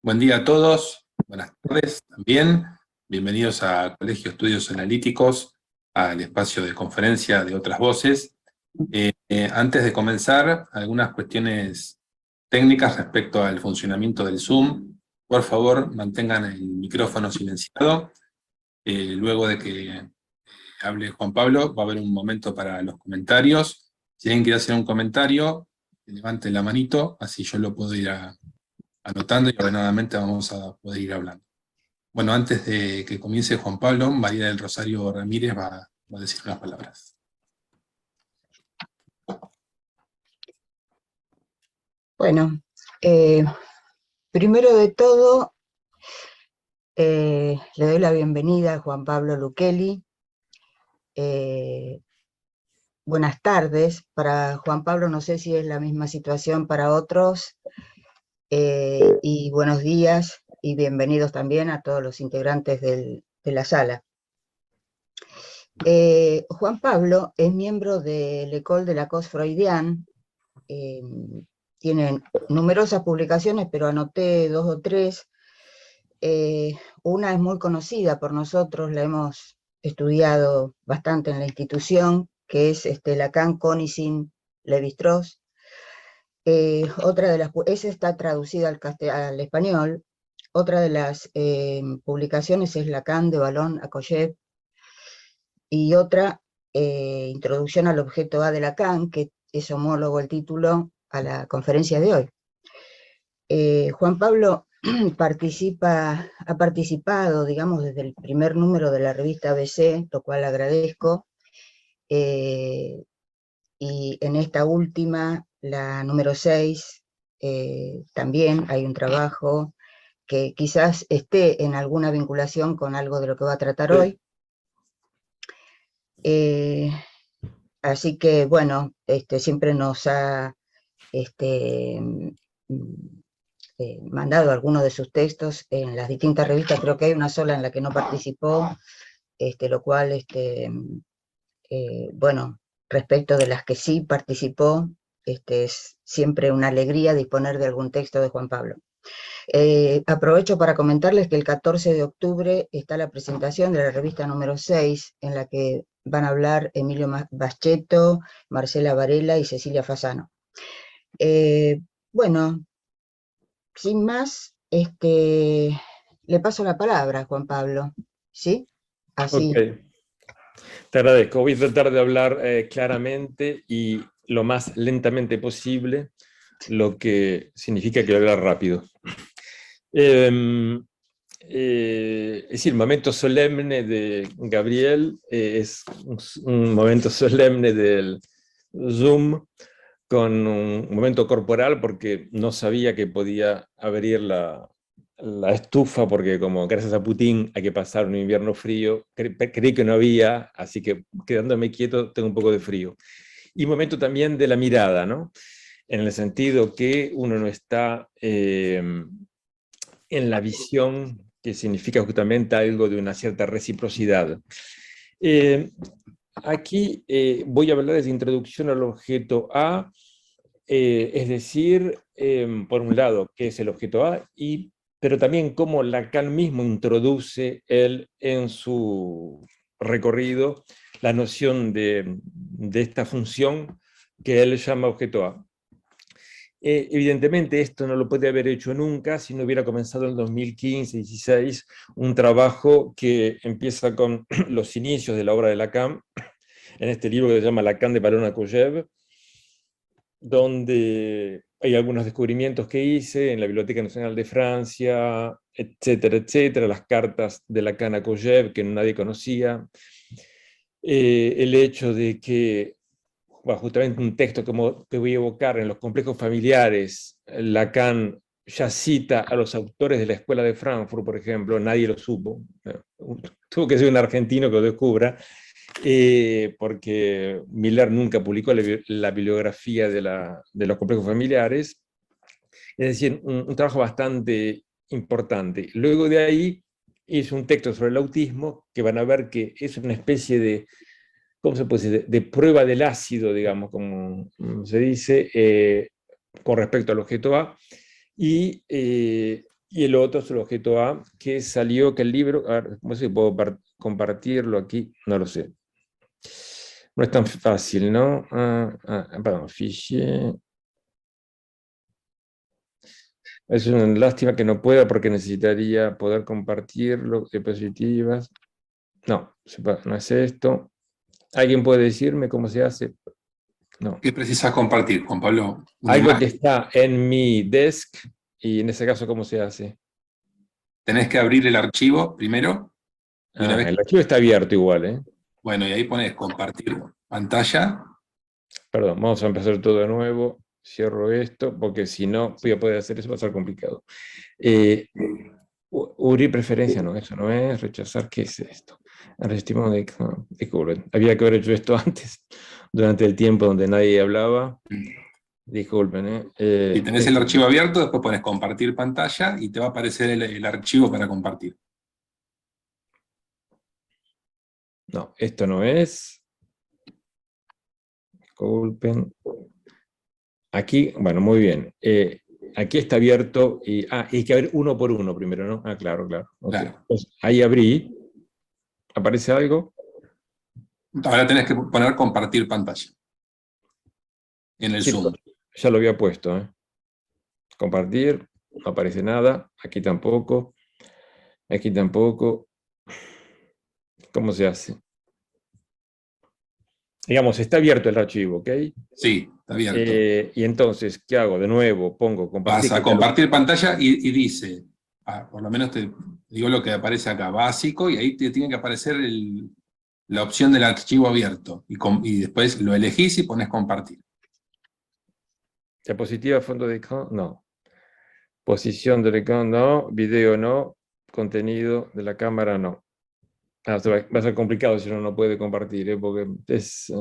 Buen día a todos, buenas tardes también. Bienvenidos a Colegio Estudios Analíticos, al espacio de conferencia de Otras Voces. Antes de comenzar, algunas cuestiones técnicas respecto al funcionamiento del Zoom. Por favor, mantengan el micrófono silenciado. Luego de que hable Juan Pablo, va a haber un momento para los comentarios. Si alguien quiere hacer un comentario, levanten la manito, así yo lo puedo ir anotando y ordenadamente vamos a poder ir hablando. Bueno, antes de que comience Juan Pablo, María del Rosario Ramírez va a decir unas palabras. Bueno, primero de todo, le doy la bienvenida a Juan Pablo Lucchesi. Buenas tardes. Para Juan Pablo no sé si es la misma situación para otros. Y buenos días y bienvenidos también a todos los integrantes de la sala. Juan Pablo es miembro de l'École de la Cause Freudiana. Tiene numerosas publicaciones, pero anoté 2 o 3. Una es muy conocida por nosotros, la hemos estudiado bastante en la institución, que es Lacan, Conisin, Lévi-Strauss. Esa está traducida al español. Otra de las publicaciones es Lacan de Vallon a Collet, y otra, Introducción al objeto A de Lacan, que es homólogo el título a la conferencia de hoy. Juan Pablo ha participado, digamos, desde el primer número de la revista ABC, lo cual agradezco, y en esta última, la número 6, también hay un trabajo que quizás esté en alguna vinculación con algo de lo que va a tratar hoy. Así que, bueno, siempre nos ha mandado algunos de sus textos en las distintas revistas. Creo que hay una sola en la que no participó, lo cual, bueno, respecto de las que sí participó, es siempre una alegría disponer de algún texto de Juan Pablo. Aprovecho para comentarles que el 14 de octubre está la presentación de la revista número 6, en la que van a hablar Emilio Baschetto, Marcela Varela y Cecilia Fasano. Bueno, sin más, le paso la palabra a Juan Pablo, ¿sí? Así. Ok, te agradezco. Voy a tratar de hablar claramente y lo más lentamente posible, lo que significa que voy a hablar rápido. Es decir, momento solemne de Gabriel, es un momento solemne del Zoom, con un momento corporal, porque no sabía que podía abrir la estufa, porque como gracias a Putin hay que pasar un invierno frío, creí que no había, así que quedándome quieto tengo un poco de frío. Y momento también de la mirada, ¿no? En el sentido que uno no está en la visión, que significa justamente algo de una cierta reciprocidad. Aquí voy a hablar de introducción al objeto A, es decir, por un lado, qué es el objeto A, pero también cómo Lacan mismo introduce él en su recorrido la noción de esta función que él llama objeto A. Evidentemente esto no lo podría haber hecho nunca si no hubiera comenzado en 2015-16 un trabajo que empieza con los inicios de la obra de Lacan, en este libro que se llama Lacan de Vallon a Collet, donde hay algunos descubrimientos que hice en la Biblioteca Nacional de Francia, etcétera, etcétera, las cartas de Lacan a Collet que nadie conocía, el hecho de que, bueno, justamente un texto que voy a evocar en los complejos familiares, Lacan ya cita a los autores de la Escuela de Frankfurt, por ejemplo, nadie lo supo, tuvo que ser un argentino que lo descubra, porque Miller nunca publicó la bibliografía de los complejos familiares, es decir, un trabajo bastante importante. Luego de ahí hice un texto sobre el autismo, que van a ver que es una especie de, ¿cómo se puede decir?, de prueba del ácido, digamos, como se dice, con respecto al objeto A, y Y el otro es el objeto A, que salió, que el libro, a ver, ¿cómo sé si puedo compartirlo aquí? No lo sé. No es tan fácil, ¿no? Perdón, fichier. Es una lástima que no pueda porque necesitaría poder compartirlo, diapositivas. No, no es esto. ¿Alguien puede decirme cómo se hace? No. ¿Qué precisas compartir, Juan Pablo? ¿Una Algo que imagen? está en mi desk, y en ese caso, ¿cómo se hace? Tenés que abrir el archivo primero, y una vez El archivo está abierto igual, ¿eh? bueno, y ahí pones compartir pantalla. Perdón, vamos a empezar todo de nuevo. Cierro esto, porque si no voy a poder hacer eso, va a ser complicado. Abrir preferencia, no, eso no es. Rechazar, ¿qué es esto? Disculpen, había que haber hecho esto antes, durante el tiempo donde nadie hablaba. Disculpen, Si tenés el archivo abierto, después pones compartir pantalla y te va a aparecer el archivo para compartir. No, esto no es. Disculpen. Aquí, bueno, muy bien. Aquí está abierto y hay que abrir uno por uno primero, ¿no? Claro, claro. Okay. Claro. Entonces, ahí abrí. ¿Aparece algo? Ahora tenés que poner compartir pantalla en el Sí, Zoom. ya lo había puesto, ¿eh? Compartir, no aparece nada. Aquí tampoco. Aquí tampoco. ¿Cómo se hace? Digamos, está abierto el archivo, ¿ok? Sí, está abierto. Y entonces, ¿qué hago? De nuevo, pongo compartir. Vas a compartir pantalla y dice, por lo menos te digo lo que aparece acá, básico, y ahí te tiene que aparecer la opción del archivo abierto. Y después lo elegís y pones compartir. Diapositiva, fondo de ecran, no. Posición del ecran, no. Video, no. Contenido de la cámara, no. Va a ser complicado si uno no puede compartir, porque es...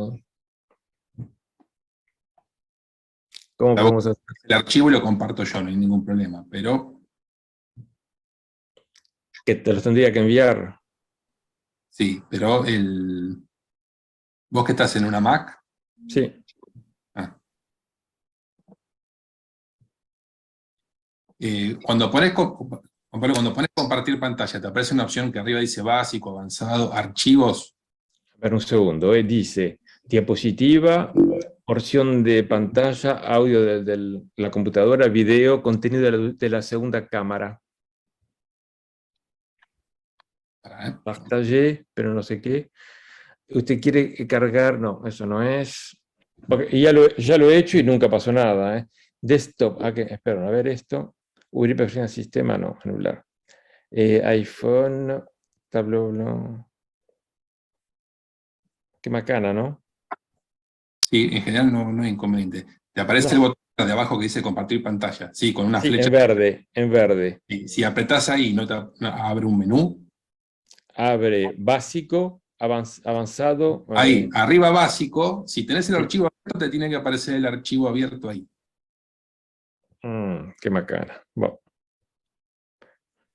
¿Cómo podemos hacer? El archivo lo comparto yo, no hay ningún problema, pero... Que te los tendría que enviar. Sí, pero ¿vos que estás en una Mac? Sí. Cuando pones compartir pantalla, te aparece una opción que arriba dice básico, avanzado, archivos. A ver un segundo, dice diapositiva, porción de pantalla, audio de la computadora, video, contenido de la segunda cámara. Partager, pero no sé qué. Usted quiere cargar, no, eso no es. Porque ya lo he hecho y nunca pasó nada. Desktop, espera, a ver esto. Abrir perfil sistema, no, anular. iPhone, Tableau, no. Qué macana, ¿no? Sí, en general no hay inconveniente. Te aparece el botón de abajo que dice compartir pantalla. Sí, con una flecha. En verde. Si apretás ahí, no abre un menú. Abre básico, avanzado. Ahí, arriba básico, si tenés el archivo abierto, te tiene que aparecer el archivo abierto ahí. Qué macana. Bueno.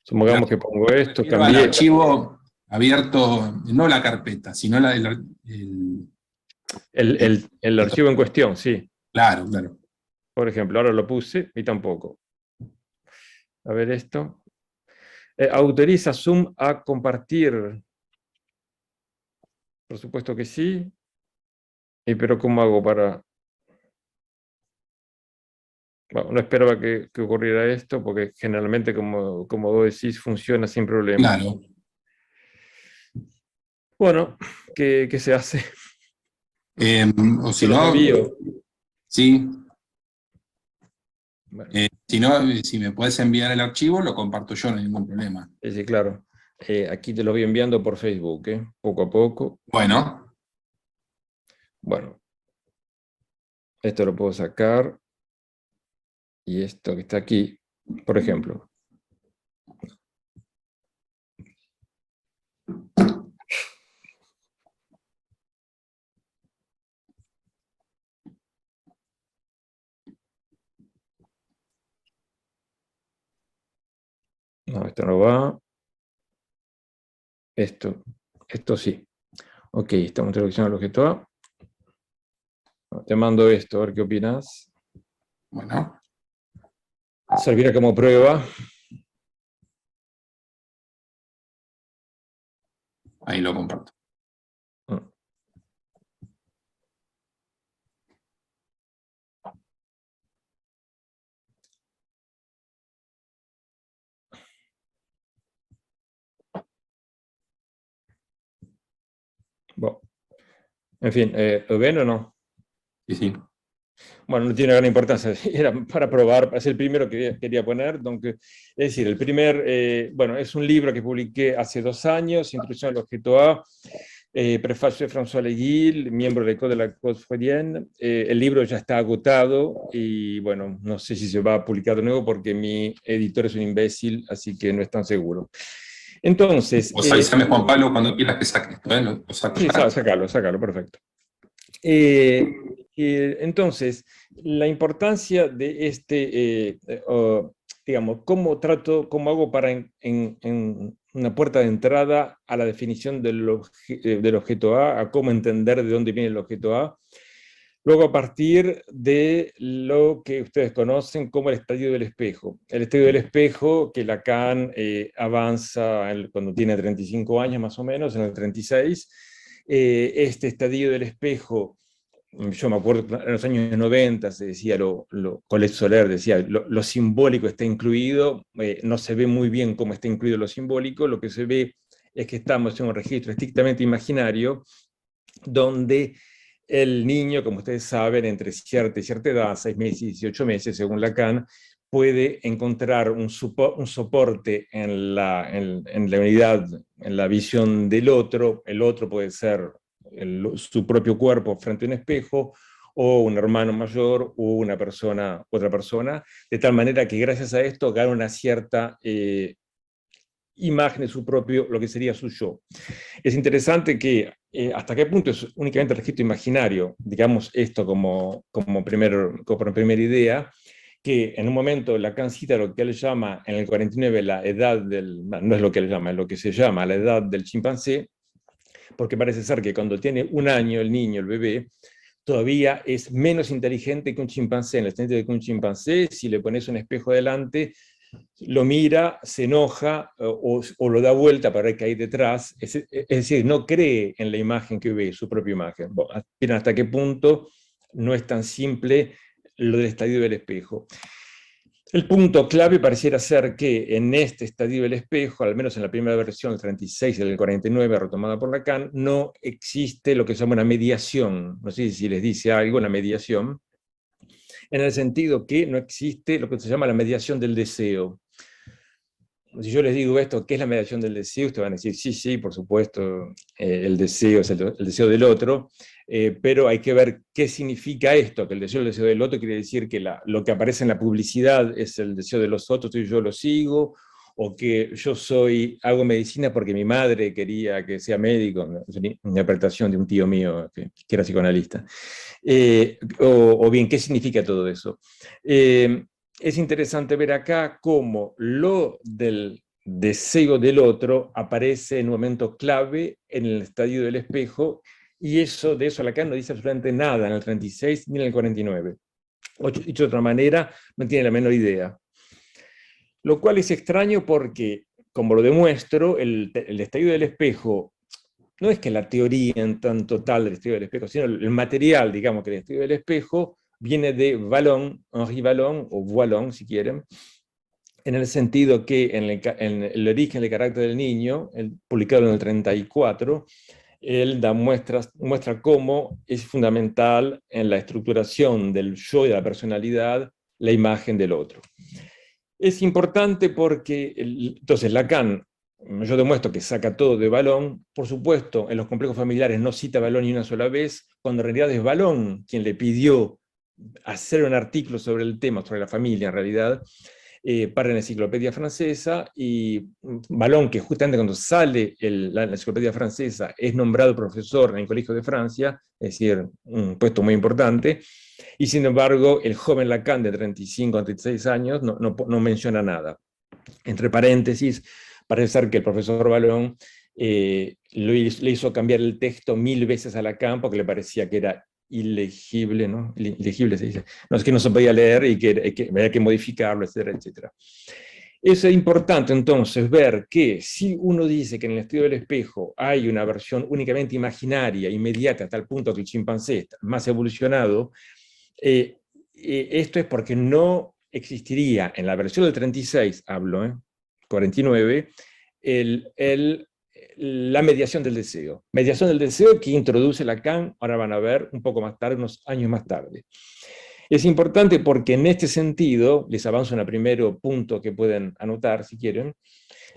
Supongamos que pongo esto, cambié. El archivo abierto, no la carpeta, sino el archivo en cuestión, sí. Claro, claro. Por ejemplo, ahora lo puse y tampoco. A ver esto. ¿Autoriza Zoom a compartir? Por supuesto que sí. Pero ¿cómo hago para...? Bueno, no esperaba que ocurriera esto, porque generalmente, como vos decís, funciona sin problema. Claro. Bueno, ¿qué se hace? O si no... Sí. Bueno. Si no, si me puedes enviar el archivo, lo comparto yo, no hay ningún problema. Sí, claro. Aquí te lo voy enviando por Facebook, poco a poco. Bueno. Bueno. Esto lo puedo sacar. Y esto que está aquí, por ejemplo. No, esto no va. Esto sí. Ok, estamos en introducción al objeto A. Te mando esto, a ver qué opinas. Bueno. Servirá como prueba. Ahí lo comparto. Bueno, en fin, ¿lo ven o no? Sí, sí. Bueno, no tiene gran importancia, era para probar, es el primero que quería poner. Es decir, el primer, bueno, es un libro que publiqué hace 2 años, Introducción al objeto A, prefacio de François Leguil, miembro del Code de la Code Freudienne. El libro ya está agotado y, bueno, no sé si se va a publicar de nuevo porque mi editor es un imbécil, así que no es tan seguro. Entonces... Vos avísame, Juan Pablo, cuando quieras que saque esto, lo saco. Sí, sácalo, perfecto. Entonces, la importancia de digamos, cómo hago para en una puerta de entrada a la definición del objeto A, cómo entender de dónde viene el objeto A. Luego, a partir de lo que ustedes conocen como el estadio del espejo. El estadio del espejo que Lacan avanza cuando tiene 35 años más o menos, en el 36. Este estadio del espejo, yo me acuerdo en los años 90 se decía, Colette Soler decía, lo simbólico está incluido, no se ve muy bien cómo está incluido lo simbólico, lo que se ve es que estamos en un registro estrictamente imaginario, donde el niño, como ustedes saben, entre cierta y cierta edad, 6 meses y 18 meses, según Lacan, puede encontrar un soporte en la unidad, en la visión del otro. El otro puede ser su propio cuerpo frente a un espejo, o un hermano mayor, o otra persona, de tal manera que gracias a esto gana una cierta imagen de su propio, lo que sería su yo. Es interesante que hasta qué punto es únicamente registro imaginario, digamos esto como primera idea, que en un momento Lacan cita lo que él llama en el 49 la edad no es lo que él llama, es lo que se llama la edad del chimpancé, porque parece ser que cuando tiene 1 año el niño, el bebé, todavía es menos inteligente que un chimpancé, en el sentido de que un chimpancé, si le pones un espejo delante, lo mira, se enoja o lo da vuelta para ver qué hay detrás, es decir, no cree en la imagen que ve, su propia imagen. Bueno, hasta qué punto no es tan simple lo del estadio del espejo. El punto clave pareciera ser que en este estadio del espejo, al menos en la primera versión, el 36 y el 49, retomada por Lacan, no existe lo que se llama una mediación. No sé si les dice algo, una mediación, en el sentido que no existe lo que se llama la mediación del deseo. Si yo les digo esto, ¿qué es la mediación del deseo? Ustedes van a decir, sí, por supuesto, el deseo es el deseo del otro, pero hay que ver qué significa esto, que el deseo del otro quiere decir que lo que aparece en la publicidad es el deseo de los otros y yo lo sigo, o que yo hago medicina porque mi madre quería que sea médico, es una interpretación de un tío mío que era psicoanalista. O bien, ¿qué significa todo eso? Es interesante ver acá cómo lo del deseo del otro aparece en un momento clave en el estadio del espejo, y de eso Lacan no dice absolutamente nada en el 36 ni en el 49. Dicho de otra manera, no tiene la menor idea. Lo cual es extraño porque, como lo demuestro, el estadio del espejo no es que la teoría en tanto tal del estadio del espejo, sino el material, digamos, que el estadio del espejo viene de Vallon, Henri Vallon, o Voillon, si quieren, en el sentido que en el origen del carácter del niño, publicado en el 34, él muestra cómo es fundamental en la estructuración del yo y de la personalidad la imagen del otro. Es importante porque, entonces, Lacan, yo demuestro que saca todo de Vallon. Por supuesto, en los complejos familiares no cita a Vallon ni una sola vez, cuando en realidad es Vallon quien le pidió hacer un artículo sobre el tema, sobre la familia en realidad, para la enciclopedia francesa, y Vallon, que justamente cuando sale la enciclopedia francesa, es nombrado profesor en el Colegio de Francia, es decir, un puesto muy importante, y sin embargo, el joven Lacan de 35 a 36 años no menciona nada. Entre paréntesis, parece ser que el profesor Vallon le hizo cambiar el texto 1000 veces a Lacan porque le parecía que era ilegible, ¿no? Ilegible se dice. No, es que no se podía leer y que había que modificarlo, etcétera, etcétera. Es importante entonces ver que si uno dice que en el estudio del espejo hay una versión únicamente imaginaria, inmediata, hasta el punto que el chimpancé está más evolucionado, esto es porque no existiría en la versión del 36, hablo, 49, la mediación del deseo. Mediación del deseo que introduce Lacan, ahora van a ver un poco más tarde, unos años más tarde. Es importante porque en este sentido, les avanzo en el primer punto que pueden anotar si quieren,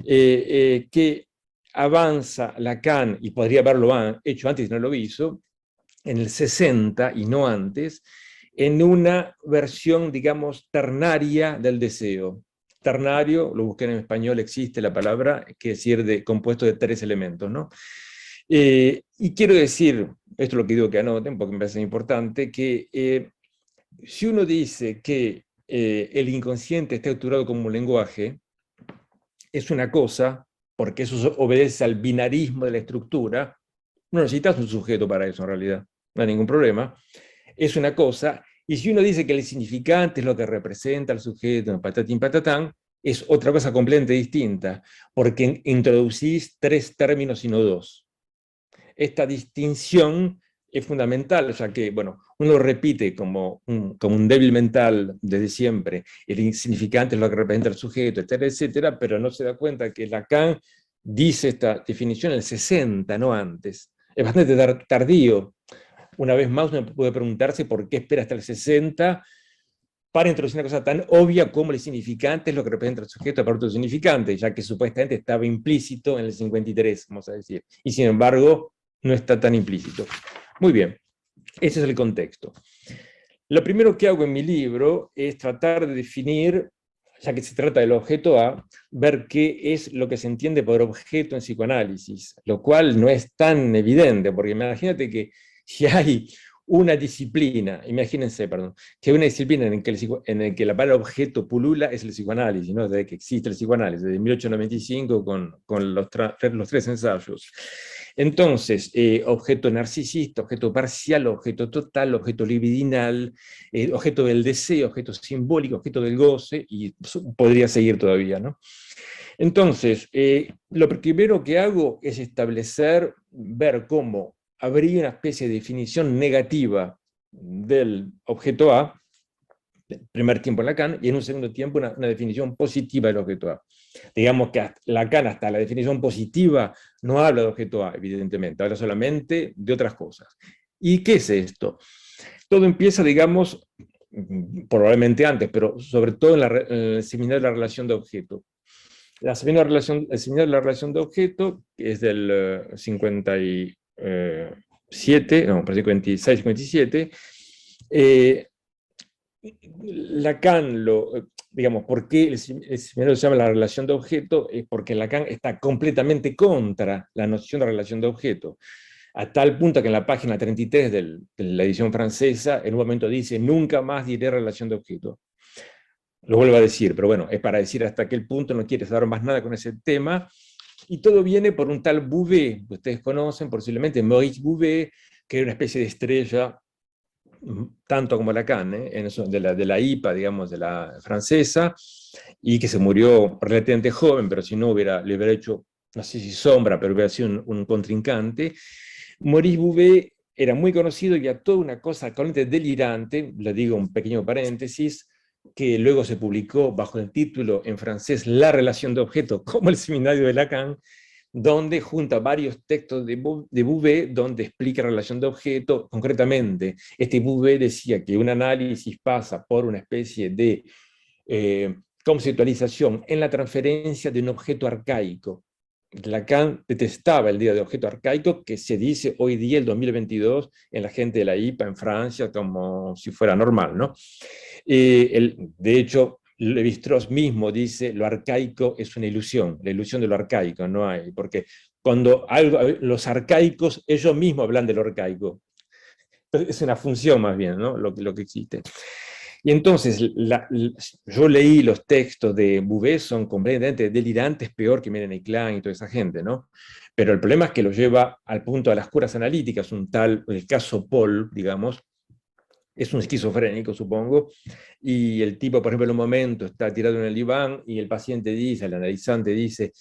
que avanza Lacan, y podría haberlo hecho antes y no lo hizo, en el 60 y no antes, en una versión, digamos, ternaria del deseo. Ternario, lo busqué en español, existe la palabra, que es decir, compuesto de 3 elementos, ¿no? Y quiero decir, esto es lo que digo que anoten, porque me parece importante, que si uno dice que el inconsciente está estructurado como un lenguaje, es una cosa, porque eso obedece al binarismo de la estructura, no necesitas un sujeto para eso en realidad, no hay ningún problema, es una cosa, y si uno dice que el significante es lo que representa al sujeto, patatín patatán, es otra cosa completamente distinta, porque introducís 3 términos y no 2. Esta distinción es fundamental, ya que, bueno, uno repite como un débil mental desde siempre, el insignificante es lo que representa el sujeto, etcétera, etcétera, pero no se da cuenta que Lacan dice esta definición en el 60, no antes. Es bastante tardío. Una vez más, uno puede preguntarse por qué espera hasta el 60 para introducir una cosa tan obvia como el significante es lo que representa el sujeto aparte del significante, ya que supuestamente estaba implícito en el 53, vamos a decir, y sin embargo no está tan implícito. Muy bien, ese es el contexto. Lo primero que hago en mi libro es tratar de definir, ya que se trata del objeto A, ver qué es lo que se entiende por objeto en psicoanálisis, lo cual no es tan evidente, porque imagínate que si hay una disciplina, imagínense, perdón, que hay una disciplina en la que la palabra objeto pulula es el psicoanálisis, ¿no? Desde que existe el psicoanálisis, desde 1895 con los 3 ensayos. Entonces, objeto narcisista, objeto parcial, objeto total, objeto libidinal, objeto del deseo, objeto simbólico, objeto del goce, y podría seguir todavía, ¿no? Entonces, lo primero que hago es ver cómo habría una especie de definición negativa del objeto A, en primer tiempo Lacan, y en un segundo tiempo una definición positiva del objeto A. Digamos que Lacan hasta la definición positiva no habla de objeto A, evidentemente, habla solamente de otras cosas. ¿Y qué es esto? Todo empieza, digamos, probablemente antes, pero sobre todo en el seminario de la relación de objeto. El seminario de la relación de objeto, que es del 56, 57, Lacan, digamos, ¿por qué el seminario se llama la relación de objeto? Es porque Lacan está completamente contra la noción de relación de objeto, a tal punto que en la página 33 de la edición francesa, en un momento dice, nunca más diré relación de objeto. Lo vuelvo a decir, pero bueno, es para decir hasta qué punto no quiere saber más nada con ese tema, y todo viene por un tal Bouvet, que ustedes conocen posiblemente, Maurice Bouvet, que era una especie de estrella, tanto como Lacan, de la IPA, digamos, de la francesa, y que se murió relativamente joven, pero si no le hubiera hecho, no sé si sombra, pero hubiera sido un contrincante. Maurice Bouvet era muy conocido y a toda una cosa completamente delirante, le digo un pequeño paréntesis, que luego se publicó bajo el título en francés La relación de objeto, como el seminario de Lacan, donde junta varios textos de Bouvet, donde explica la relación de objeto. Concretamente, Bouvet decía que un análisis pasa por una especie de conceptualización en la transferencia de un objeto arcaico. Lacan detestaba el día de objeto arcaico, que se dice hoy día, el 2022, en la gente de la IPA en Francia, como si fuera normal, ¿no? De hecho, Lévi-Strauss mismo dice, lo arcaico es una ilusión, la ilusión de lo arcaico, no hay, porque cuando los arcaicos, ellos mismos hablan de lo arcaico. Es una función más bien, ¿no? Lo que existe. Y entonces, yo leí los textos de Bouvet, son completamente delirantes, peor que Menen y Klein y toda esa gente, ¿no? Pero el problema es que lo lleva al punto de las curas analíticas, el caso Paul, digamos, es un esquizofrénico, supongo, y el tipo, por ejemplo, en un momento está tirado en el diván y el paciente dice, el analizante dice,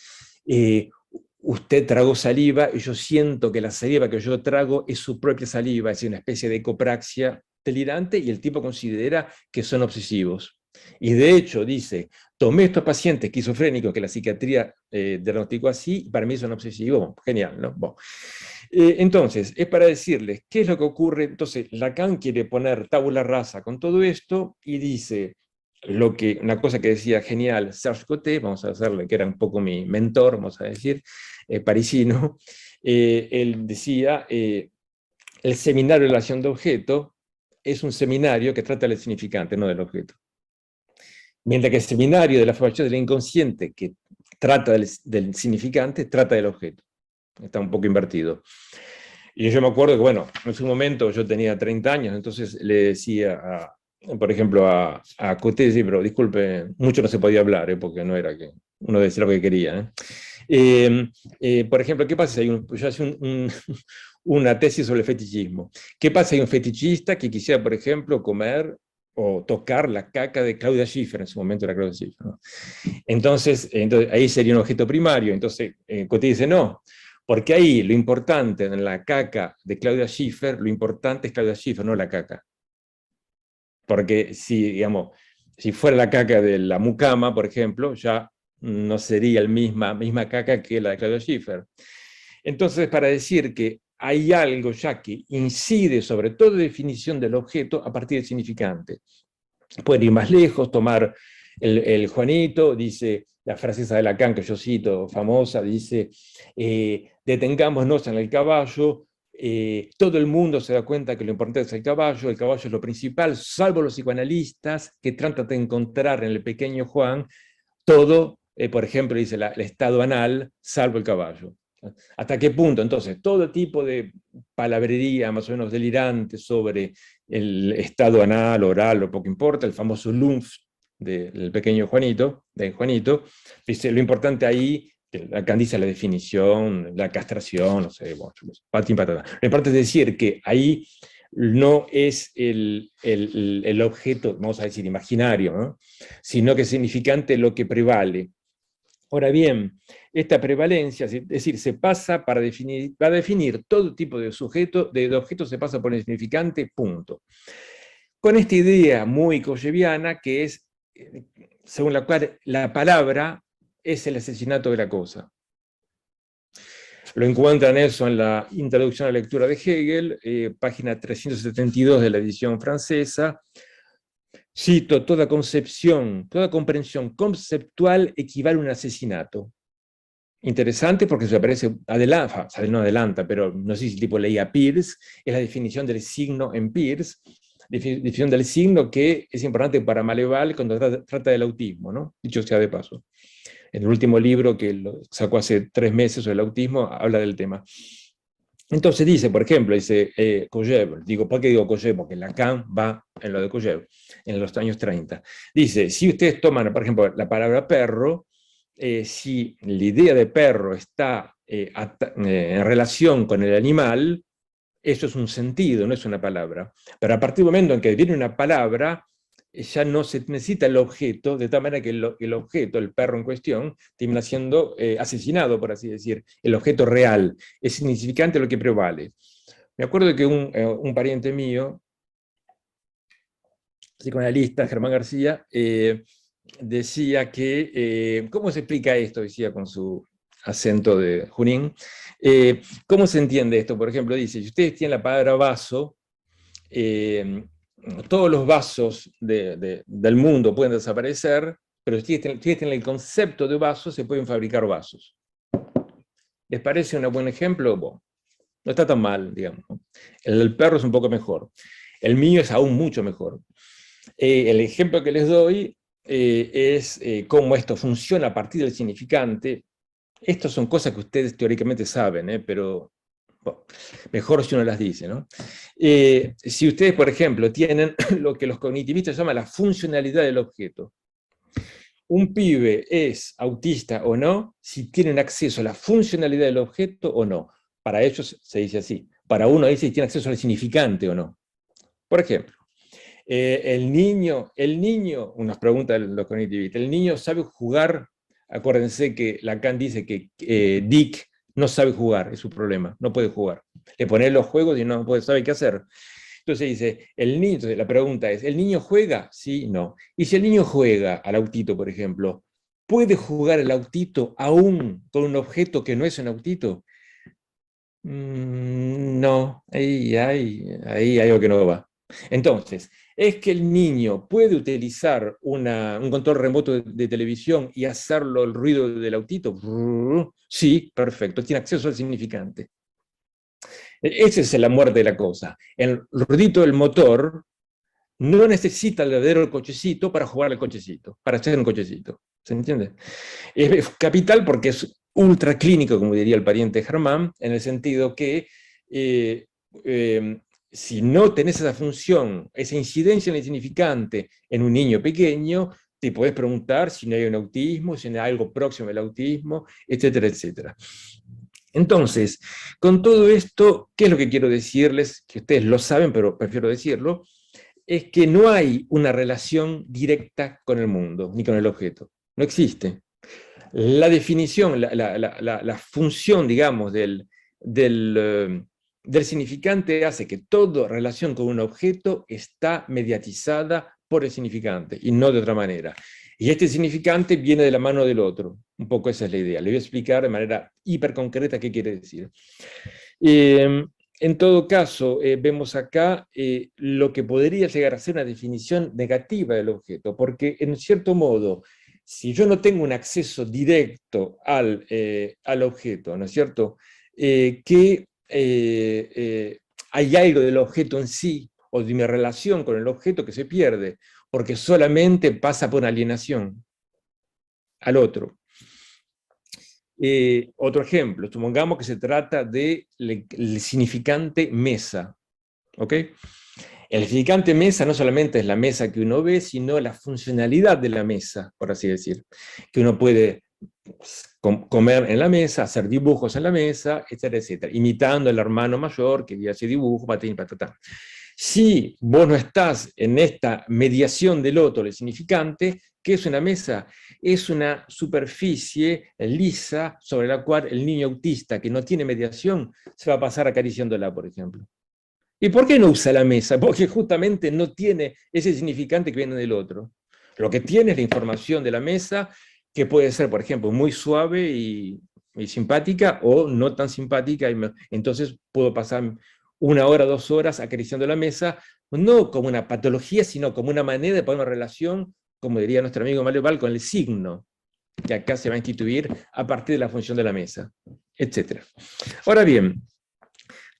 usted tragó saliva y yo siento que la saliva que yo trago es su propia saliva, es decir, una especie de ecopraxia delirante, y el tipo considera que son obsesivos. Y de hecho dice, tomé estos pacientes esquizofrénicos que la psiquiatría diagnosticó así, y para mí son obsesivos. Bueno, genial, ¿no? Bueno. Entonces, es para decirles qué es lo que ocurre. Entonces, Lacan quiere poner tabula rasa con todo esto y dice una cosa que decía genial Serge Coté, vamos a hacerle, que era un poco mi mentor, vamos a decir, parisino. Él decía, el seminario de relación de objeto es un seminario que trata del significante, no del objeto. Mientras que el seminario de la formación del inconsciente, que trata del significante, trata del objeto. Está un poco invertido. Y yo me acuerdo que, bueno, en su momento yo tenía 30 años, entonces le decía, por ejemplo, a Coté, sí, pero disculpe, mucho no se podía hablar, porque no era que uno decía lo que quería. Por ejemplo, ¿qué pasa si yo hacía una tesis sobre el fetichismo? ¿Qué pasa si hay un fetichista que quisiera, por ejemplo, comer o tocar la caca de Claudia Schiffer? En su momento era Claudia Schiffer, ¿no? Entonces, ahí sería un objeto primario. Entonces, Coté dice, no, porque ahí lo importante en la caca de Claudia Schiffer, lo importante es Claudia Schiffer, no la caca. Porque si fuera la caca de la mucama, por ejemplo, ya no sería la misma caca que la de Claudia Schiffer. Entonces, para decir que hay algo ya que incide sobre toda definición del objeto a partir del significante. Pueden ir más lejos, tomar el Juanito, dice la frase esa de Lacan que yo cito, famosa, dice, detengámonos en el caballo, todo el mundo se da cuenta que lo importante es el caballo es lo principal, salvo los psicoanalistas que tratan de encontrar en el pequeño Juan todo, por ejemplo, dice el estado anal, salvo el caballo. ¿Hasta qué punto? Entonces, todo tipo de palabrería más o menos delirante sobre el estado anal, oral, lo poco importa, el famoso Lumpf del pequeño Juanito, dice, lo importante ahí, Lacan dice la definición, la castración, no sé, bueno, patín patata. Lo importante es decir que ahí no es el objeto, vamos a decir, imaginario, ¿no? Sino que es significante lo que prevale. Ahora bien, esta prevalencia, es decir, se pasa para definir todo tipo de sujeto, de objeto se pasa por el significante, punto. Con esta idea muy coyeviana que es, según la cual la palabra es el asesinato de la cosa. Lo encuentran eso en la introducción a la lectura de Hegel, página 372 de la edición francesa. Cito, toda concepción, toda comprensión conceptual equivale a un asesinato. Interesante porque se aparece, no adelanta, pero no sé si el tipo leía Peirce, es la definición del signo en Peirce, definición del signo que es importante para Maleval cuando trata del autismo, ¿no? Dicho sea de paso. En el último libro que lo sacó hace 3 meses sobre el autismo, habla del tema. Entonces dice, por ejemplo, dice Kojève, ¿por qué digo Kojève? Porque Lacan va en lo de Kojève, en los años 30. Dice, si ustedes toman, por ejemplo, la palabra perro, si la idea de perro está en relación con el animal, eso es un sentido, no es una palabra. Pero a partir del momento en que viene una palabra, ya no se necesita el objeto, de tal manera que el objeto, el perro en cuestión, termina siendo asesinado, por así decir, el objeto real, es significante lo que prevale. Me acuerdo que un pariente mío, psicoanalista, Germán García, decía que, ¿cómo se explica esto? Decía con su acento de Junín. ¿Cómo se entiende esto? Por ejemplo, dice, si ustedes tienen la palabra vaso, todos los vasos del mundo pueden desaparecer, pero si ustedes tienen el concepto de vaso, se pueden fabricar vasos. ¿Les parece un buen ejemplo? Bueno, no está tan mal, digamos. El del perro es un poco mejor. El mío es aún mucho mejor. El ejemplo que les doy es cómo esto funciona a partir del significante. Estas son cosas que ustedes teóricamente saben, pero bueno, mejor si uno las dice, ¿no? Si ustedes, por ejemplo, tienen lo que los cognitivistas llaman la funcionalidad del objeto. Un pibe es autista o no si tienen acceso a la funcionalidad del objeto o no. Para ellos se dice así. Para uno dice si tiene acceso al significante o no. Por ejemplo, El niño, nos pregunta los cognitivistas, el niño sabe jugar. Acuérdense que Lacan dice que Dick no sabe jugar, es su problema, no puede jugar. Le pone los juegos y no sabe qué hacer. Entonces dice, entonces la pregunta es, ¿el niño juega? Sí, no. Y si el niño juega al autito, por ejemplo, ¿puede jugar el autito aún con un objeto que no es un autito? No, ahí hay algo que no va. Entonces, ¿es que el niño puede utilizar un control remoto de televisión y hacerlo el ruido del autito? Sí, perfecto, tiene acceso al significante. Esa es la muerte de la cosa. El ruidito del motor no necesita el verdadero cochecito para jugar al cochecito, para hacer un cochecito. ¿Se entiende? Es capital porque es ultra clínico, como diría el pariente Germán, en el sentido que si no tenés esa función, esa incidencia en el significante en un niño pequeño, te podés preguntar si no hay un autismo, si no hay algo próximo al autismo, etcétera, etcétera. Entonces, con todo esto, ¿qué es lo que quiero decirles? Que ustedes lo saben, pero prefiero decirlo, es que no hay una relación directa con el mundo, ni con el objeto. No existe. La definición, la función, digamos, del significante hace que toda relación con un objeto está mediatizada por el significante, y no de otra manera. Y este significante viene de la mano del otro. Un poco esa es la idea. Le voy a explicar de manera hiper concreta qué quiere decir. En todo caso, vemos acá lo que podría llegar a ser una definición negativa del objeto, porque en cierto modo, si yo no tengo un acceso directo al objeto, ¿no es cierto? Hay algo del objeto en sí, o de mi relación con el objeto que se pierde, porque solamente pasa por alienación al otro. Otro ejemplo, supongamos que se trata del significante mesa. ¿Ok? El significante mesa no solamente es la mesa que uno ve, sino la funcionalidad de la mesa, por así decir. Que uno puede comer en la mesa, hacer dibujos en la mesa, etcétera, etcétera, imitando al hermano mayor que hace dibujos, patín, patatán. Si vos no estás en esta mediación del otro, el significante, ¿qué es una mesa? Es una superficie lisa sobre la cual el niño autista que no tiene mediación se va a pasar acariciándola, por ejemplo. ¿Y por qué no usa la mesa? Porque justamente no tiene ese significante que viene del otro. Lo que tiene es la información de la mesa, que puede ser, por ejemplo, muy suave y simpática, o no tan simpática, entonces puedo pasar 1 hora, 2 horas acariciando la mesa, no como una patología, sino como una manera de poner una relación, como diría nuestro amigo Mario Val, con el signo, que acá se va a instituir a partir de la función de la mesa, etc. Ahora bien,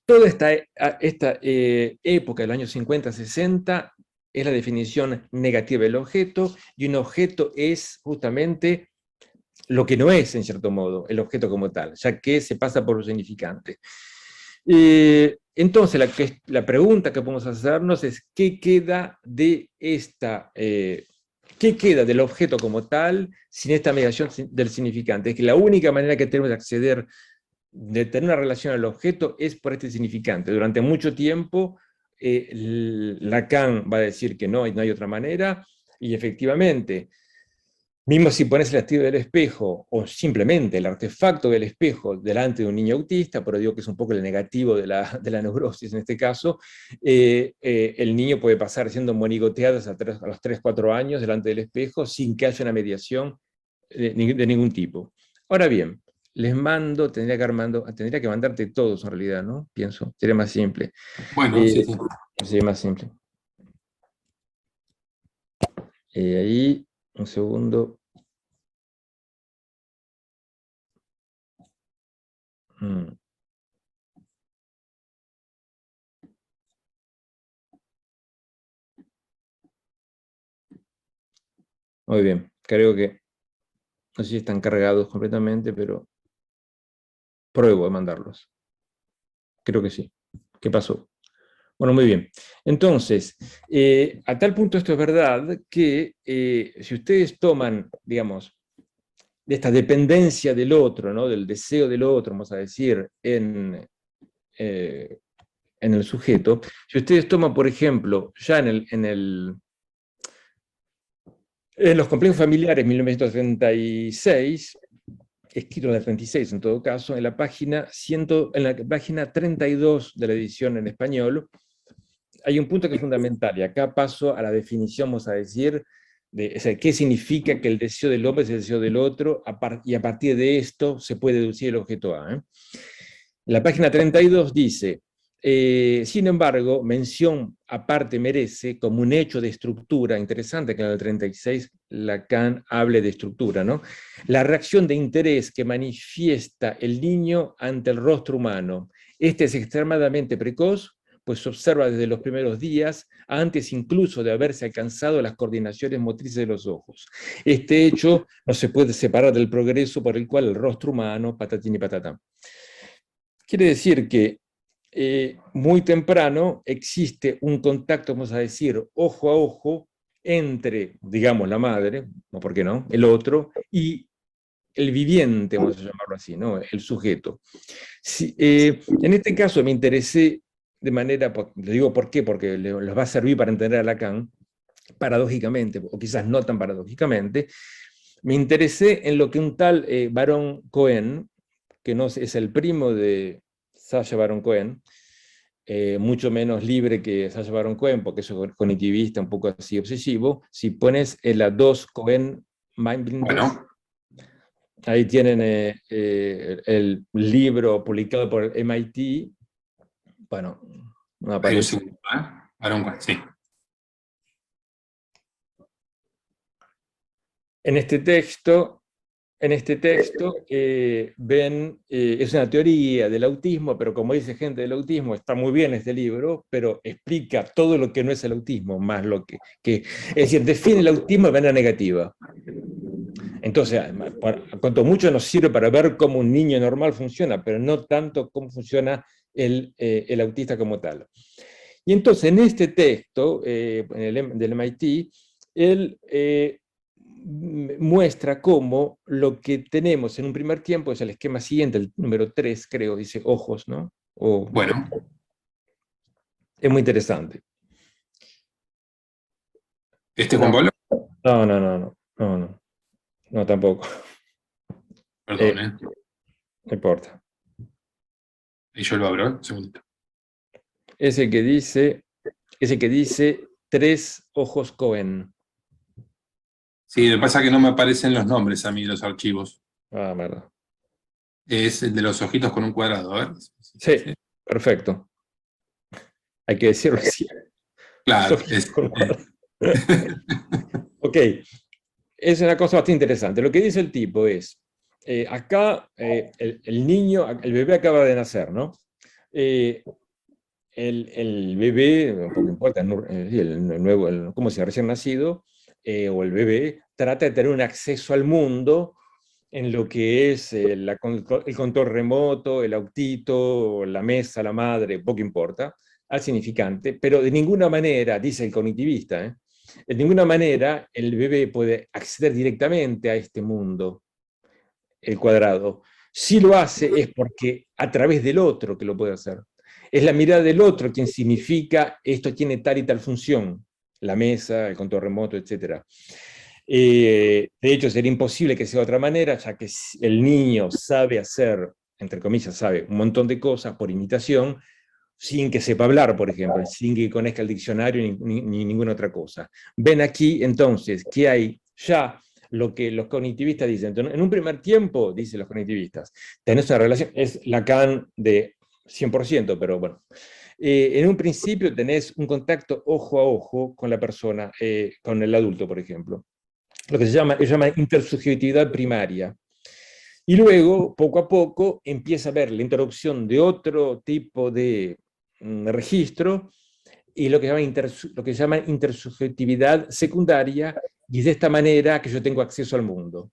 toda esta época del año 50-60 es la definición negativa del objeto, y un objeto es justamente lo que no es, en cierto modo, el objeto como tal, ya que se pasa por lo significante. Entonces, la pregunta que podemos hacernos es, ¿qué queda de qué queda del objeto como tal sin esta mediación del significante? Es que la única manera que tenemos de acceder, de tener una relación al objeto, es por este significante. Durante mucho tiempo, Lacan va a decir que no hay otra manera, y efectivamente, mismo si pones el activo del espejo, o simplemente el artefacto del espejo delante de un niño autista, pero digo que es un poco el negativo de la neurosis en este caso, el niño puede pasar siendo monigoteadas a los 3, 4 años delante del espejo sin que haya una mediación de ningún tipo. Ahora bien, les mando, tendría que mandarte todos en realidad, ¿no? Pienso, sería más simple. Bueno, sí. Sería más simple. Ahí, un segundo. Muy bien, creo que, no sé si están cargados completamente, pero pruebo a mandarlos. Creo que sí. ¿Qué pasó? Bueno, muy bien. Entonces, a tal punto esto es verdad que si ustedes toman, digamos, de esta dependencia del otro, ¿no? Del deseo del otro, vamos a decir, en en el sujeto. Si ustedes toman, por ejemplo, ya en los complejos familiares, 1936, escrito en el 36 en todo caso, en la página 32 de la edición en español, hay un punto que es fundamental, y acá paso a la definición, vamos a decir, o sea, qué significa que el deseo del hombre es el deseo del otro, y a partir de esto se puede deducir el objeto A. La página 32 dice, sin embargo, mención aparte merece como un hecho de estructura, interesante que en el 36 Lacan hable de estructura, ¿no? La reacción de interés que manifiesta el niño ante el rostro humano. Este es extremadamente precoz, pues se observa desde los primeros días, antes incluso de haberse alcanzado las coordinaciones motrices de los ojos. Este hecho no se puede separar del progreso por el cual el rostro humano, patatín y patatán. Quiere decir que muy temprano existe un contacto, vamos a decir, ojo a ojo, entre, digamos, la madre, o por qué no, el otro, y el viviente, vamos a llamarlo así, ¿no? El sujeto. En este caso me interesé de manera, le digo por qué, porque les va a servir para entender a Lacan, paradójicamente, o quizás no tan paradójicamente, me interesé en lo que un tal Baron Cohen, que no es el primo de Sacha Baron Cohen, mucho menos libre que Sacha Baron Cohen, porque es cognitivista, un poco así obsesivo. Si pones en la 2 Cohen Mindbenders, Bueno, ahí tienen el libro publicado por el MIT. Bueno, no hay un aparece. segundo, Aaron, sí. En este texto ven, es una teoría del autismo, pero como dice gente del autismo, está muy bien este libro, pero explica todo lo que no es el autismo, más lo es decir, define el autismo de manera negativa. Entonces, cuanto mucho nos sirve para ver cómo un niño normal funciona, pero no tanto cómo funciona el autista como tal. Y entonces, en este texto del MIT, él muestra cómo lo que tenemos en un primer tiempo es el esquema siguiente, el número 3, creo, dice ojos, ¿no? Bueno, Es muy interesante. ¿este es Juan Pablo? No, tampoco. Perdón, No importa. Y yo lo abro, un segundito. Ese que dice 3 ojos Cohen. Sí, lo que pasa es que no me aparecen los nombres a mí de los archivos. Ah, verdad. Es el de los ojitos con un cuadrado, a ver. Sí, perfecto. Hay que decirlo así. Claro, Ok, es una cosa bastante interesante. Lo que dice el tipo es, acá el niño, el bebé acaba de nacer, ¿no? El bebé, un poco importa, como si recién nacido, o el bebé, trata de tener un acceso al mundo en lo que es el control remoto, el autito, la mesa, la madre, poco importa, al significante, pero de ninguna manera, dice el cognitivista, de ninguna manera el bebé puede acceder directamente a este mundo, el cuadrado. Si lo hace es porque a través del otro que lo puede hacer. Es la mirada del otro quien significa esto tiene tal y tal función, la mesa, el control remoto, etc. De hecho, sería imposible que sea de otra manera, ya que el niño sabe hacer, entre comillas, sabe un montón de cosas por imitación, sin que sepa hablar, por ejemplo, sin que conozca el diccionario ni ninguna otra cosa. Ven aquí, entonces, que hay ya lo que los cognitivistas dicen. Entonces, en un primer tiempo, dicen los cognitivistas, tenés una relación, es Lacan de 100%, pero bueno. En un principio tenés un contacto ojo a ojo con la persona, con el adulto, por ejemplo. Lo que se llama intersubjetividad primaria. Y luego, poco a poco, empieza a haber la introducción de otro tipo de registro y lo que se llama intersubjetividad secundaria, y es de esta manera que yo tengo acceso al mundo.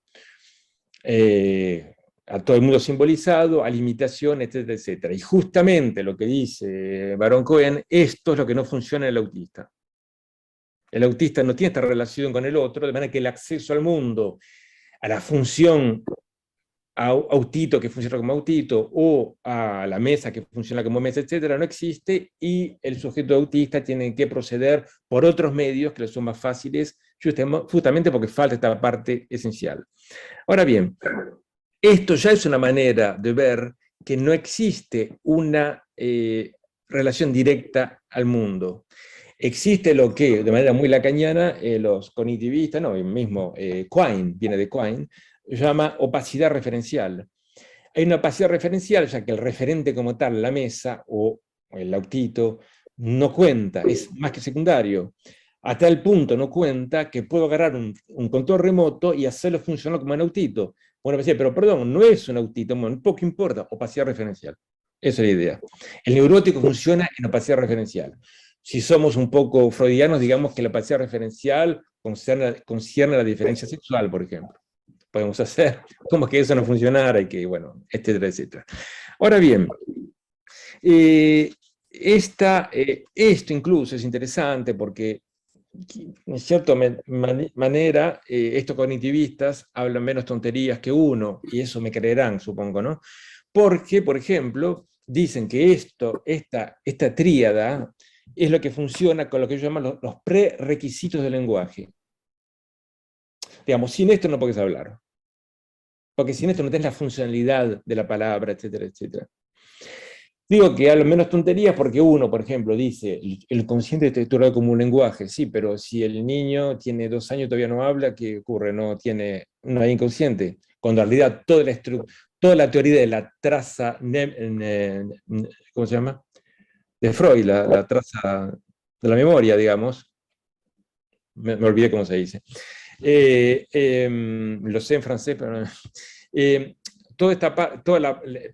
A todo el mundo simbolizado, a limitación, etcétera, etcétera. Y justamente lo que dice Baron Cohen, esto es lo que no funciona en el autista. El autista no tiene esta relación con el otro, de manera que el acceso al mundo, a la función autito que funciona como autito o a la mesa que funciona como mesa, etcétera, no existe, y el sujeto autista tiene que proceder por otros medios que le son más fáciles, justamente porque falta esta parte esencial. Ahora bien, esto ya es una manera de ver que no existe una relación directa al mundo. Existe lo que, de manera muy lacaniana, los cognitivistas, no, el mismo Quine, viene de Quine, llama opacidad referencial. Hay una opacidad referencial, ya que el referente como tal, la mesa o el autito, no cuenta, es más que secundario. A tal punto no cuenta que puedo agarrar un control remoto y hacerlo funcionar como un autito. Bueno, pero perdón, no es un autito, bueno, poco importa, opacidad referencial. Esa es la idea. El neurótico funciona en opacidad referencial. Si somos un poco freudianos, digamos que la opacidad referencial concierne a la diferencia sexual, por ejemplo. Podemos hacer como que eso no funcionara y que, bueno, etcétera, etcétera. Ahora bien, esto incluso es interesante porque, en cierta manera, estos cognitivistas hablan menos tonterías que uno, y eso me creerán, supongo, ¿no? Porque, por ejemplo, dicen que esta tríada es lo que funciona con lo que ellos llaman los prerequisitos del lenguaje. Digamos, sin esto no puedes hablar. Porque sin esto no tenés la funcionalidad de la palabra, etcétera, etcétera. Digo que hablo menos tonterías porque uno, por ejemplo, dice, el consciente está estructurado como un lenguaje, sí, pero si el niño tiene 2 años y todavía no habla, ¿qué ocurre? No hay inconsciente. Cuando en realidad toda la teoría de la traza, ¿cómo se llama? De Freud, la traza de la memoria, digamos, me olvidé cómo se dice. Lo sé en francés, pero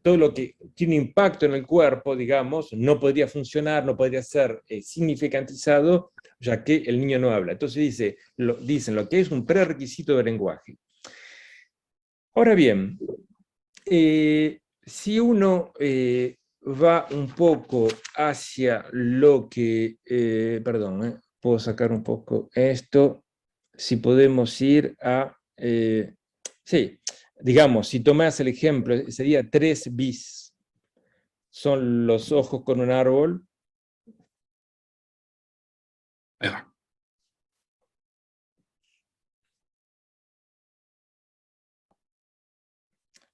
todo lo que tiene impacto en el cuerpo, digamos, no podría funcionar, no podría ser significantizado, ya que el niño no habla. Entonces dicen lo que es un prerequisito del lenguaje. Ahora bien, si uno va un poco hacia lo que, puedo sacar un poco esto, si podemos ir a, sí, digamos, si tomás el ejemplo, sería 3 bis, son los ojos con un árbol. Ahí va.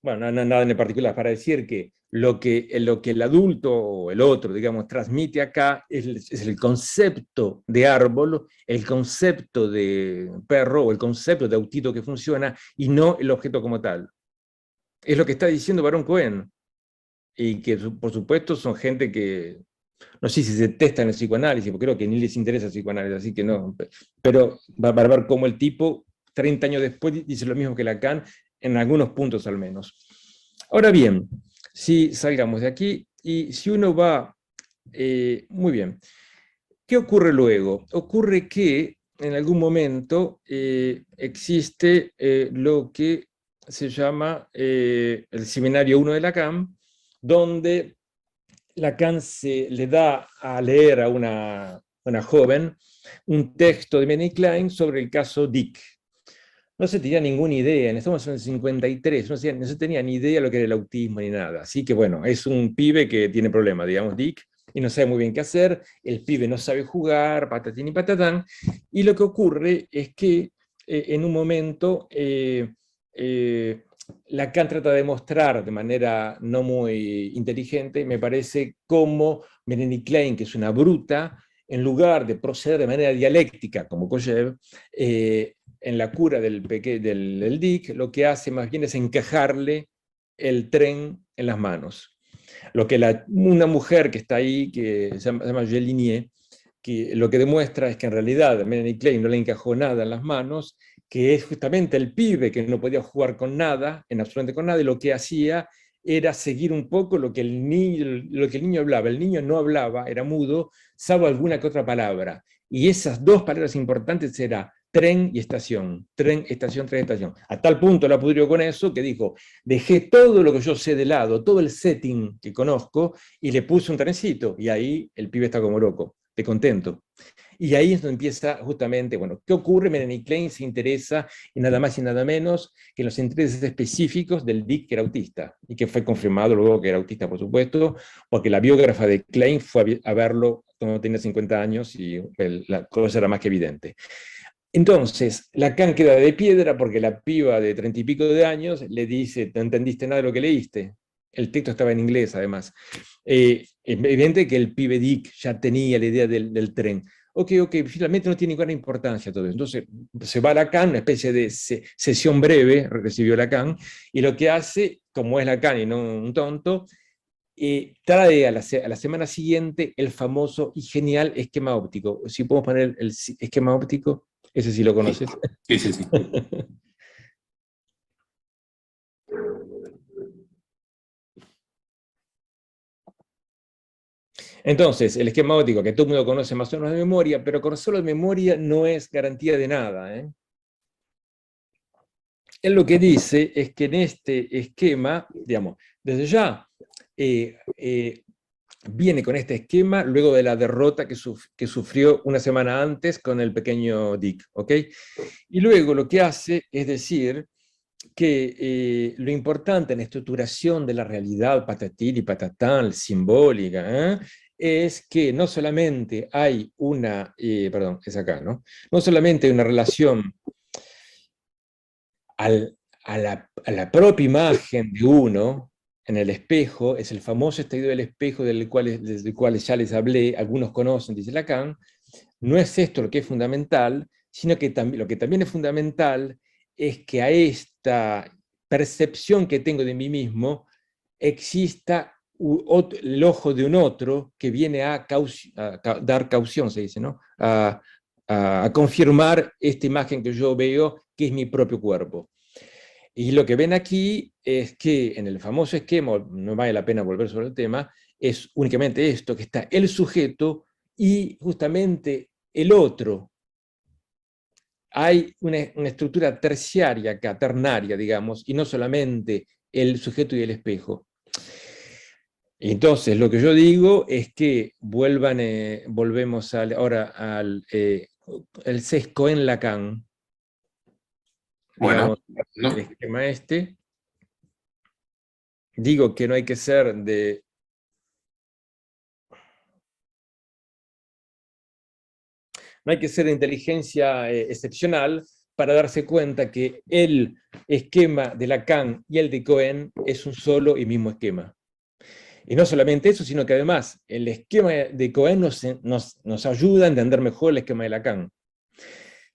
Bueno, nada en particular, para decir que lo que el adulto o el otro, digamos, transmite acá es el concepto de árbol, el concepto de perro o el concepto de autito que funciona y no el objeto como tal. Es lo que está diciendo Baron Cohen. Y que, por supuesto, son gente que, no sé si se detestan el psicoanálisis, porque creo que ni les interesa el psicoanálisis, así que no. Pero va a ver cómo el tipo, 30 años después, dice lo mismo que Lacan, en algunos puntos al menos. Ahora bien, si salgamos de aquí y si uno va, muy bien, ¿qué ocurre luego? Ocurre que en algún momento existe lo que se llama el seminario 1 de Lacan, donde Lacan le da a leer a una joven un texto de Melanie Klein sobre el caso Dick. No se tenía ninguna idea, estamos en el 53, no se tenía ni idea de lo que era el autismo ni nada. Así que bueno, es un pibe que tiene problemas, digamos, Dick, y no sabe muy bien qué hacer, el pibe no sabe jugar, patatín y patatán, y lo que ocurre es que en un momento Lacan trata de mostrar de manera no muy inteligente, me parece, cómo Melanie Klein, que es una bruta, en lugar de proceder de manera dialéctica, como Kojev, en la cura del Dick, lo que hace más bien es encajarle el tren en las manos. Lo que una mujer que está ahí, que se llama Gelinier, que lo que demuestra es que en realidad Melanie Klein no le encajó nada en las manos, que es justamente el pibe que no podía jugar con nada, en absolutamente con nada, y lo que hacía era seguir un poco lo que el niño hablaba. El niño no hablaba, era mudo, salvo alguna que otra palabra. Y esas 2 palabras importantes eran tren y estación, tren, estación, tren, estación. A tal punto la pudrió con eso que dijo, dejé todo lo que yo sé de lado, todo el setting que conozco, y le puse un trencito, y ahí el pibe está como loco. de contento. Y ahí es donde empieza justamente, bueno, ¿qué ocurre? Melanie Klein se interesa en nada más y nada menos que en los intereses específicos del Dick que era autista, y que fue confirmado luego que era autista, por supuesto, porque la biógrafa de Klein fue a verlo cuando tenía 50 años y la cosa era más que evidente. Entonces, Lacan queda de piedra porque la piba de 30 y pico de años le dice, ¿no entendiste nada de lo que leíste? El texto estaba en inglés, además. Es evidente que el pibe Dick ya tenía la idea del tren. Ok, finalmente no tiene ninguna importancia todo eso. Entonces se va a Lacan, una especie de sesión breve, recibió Lacan, y lo que hace, como es Lacan y no un tonto, trae a la semana siguiente el famoso y genial esquema óptico. Si podemos poner el esquema óptico, ese sí lo conoces. Sí, sí, sí. Entonces, el esquema óptico, que todo el mundo conoce más o menos de memoria, pero conocerlo de memoria no es garantía de nada. Él lo que dice es que en este esquema, digamos, desde ya viene con este esquema luego de la derrota que sufrió una semana antes con el pequeño Dick, ¿ok? Y luego lo que hace es decir que lo importante en la estructuración de la realidad patatil y patatán, simbólica, es que no solamente hay una, perdón, es acá, ¿no? No solamente hay una relación a la propia imagen de uno en el espejo, es el famoso estadio del espejo desde el cual ya les hablé, algunos conocen, dice Lacan. No es esto lo que es fundamental, sino que lo que también es fundamental es que a esta percepción que tengo de mí mismo exista el ojo de un otro que viene a dar caución, se dice, ¿no? A confirmar esta imagen que yo veo, que es mi propio cuerpo. Y lo que ven aquí es que en el famoso esquema, no vale la pena volver sobre el tema, es únicamente esto, que está el sujeto y justamente el otro. Hay una estructura terciaria acá, ternaria, digamos, y no solamente el sujeto y el espejo. Entonces, lo que yo digo es que volvemos ahora al el sesco en Lacan, Bueno, digamos, no, el esquema este. Digo que no hay que ser de... No hay que ser de inteligencia excepcional para darse cuenta que el esquema de Lacan y el de Cohen es un solo y mismo esquema. Y no solamente eso, sino que además el esquema de Cohen nos ayuda a entender mejor el esquema de Lacan.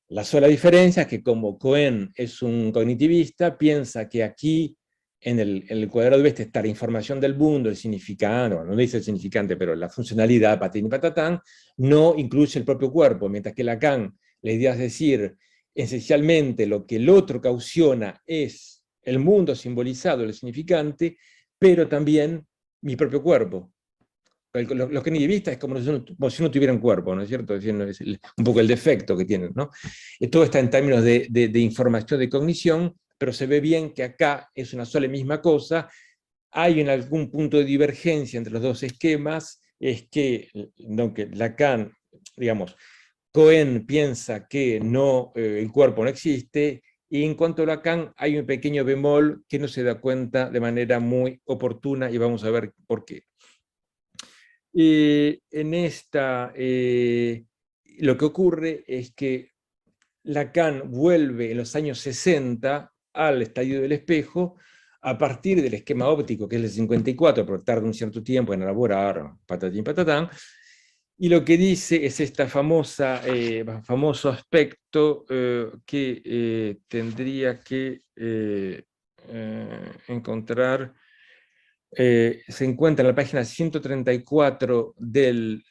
La sola diferencia es que como Cohen es un cognitivista, piensa que aquí en el cuadrado este está la información del mundo, el significante, no dice el significante, pero la funcionalidad, patín y patatán, no incluye el propio cuerpo, mientras que Lacan, la idea es decir, esencialmente lo que el otro cautiona es el mundo simbolizado, el significante, pero también mi propio cuerpo. Los cognitivistas es como si no tuvieran cuerpo, ¿no es cierto? Es un poco el defecto que tienen, ¿no? Todo está en términos de información, de cognición, pero se ve bien que acá es una sola y misma cosa. Hay en algún punto de divergencia entre los dos esquemas, es que Lacan, digamos, Cohen piensa que el cuerpo no existe, y en cuanto a Lacan hay un pequeño bemol que no se da cuenta de manera muy oportuna, y vamos a ver por qué. En esta, lo que ocurre es que Lacan vuelve en los años 60 al estadio del espejo a partir del esquema óptico, que es el 54, pero tarda un cierto tiempo en elaborar, patatín patatán, y lo que dice es este famoso aspecto que tendría que encontrar. Se encuentra en la página 134 del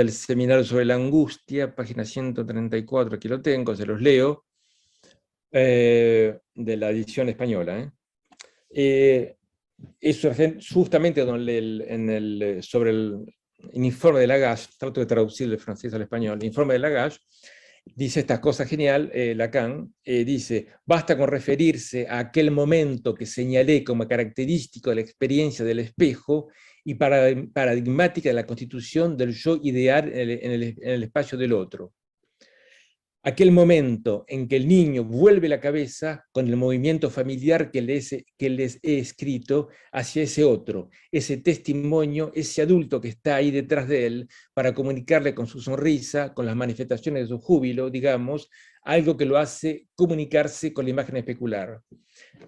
seminario sobre la angustia, página 134, aquí lo tengo, se los leo, de la edición española. Eso es justamente sobre el informe de Lagache, trato de traducir del francés al español, el informe de Lagache, dice esta cosa genial, Lacan, dice, basta con referirse a aquel momento que señalé como característico de la experiencia del espejo, y paradigmática de la constitución del yo ideal en el espacio del otro. Aquel momento en que el niño vuelve la cabeza con el movimiento familiar que les he escrito hacia ese otro, ese testimonio, ese adulto que está ahí detrás de él, para comunicarle con su sonrisa, con las manifestaciones de su júbilo, digamos, algo que lo hace comunicarse con la imagen especular.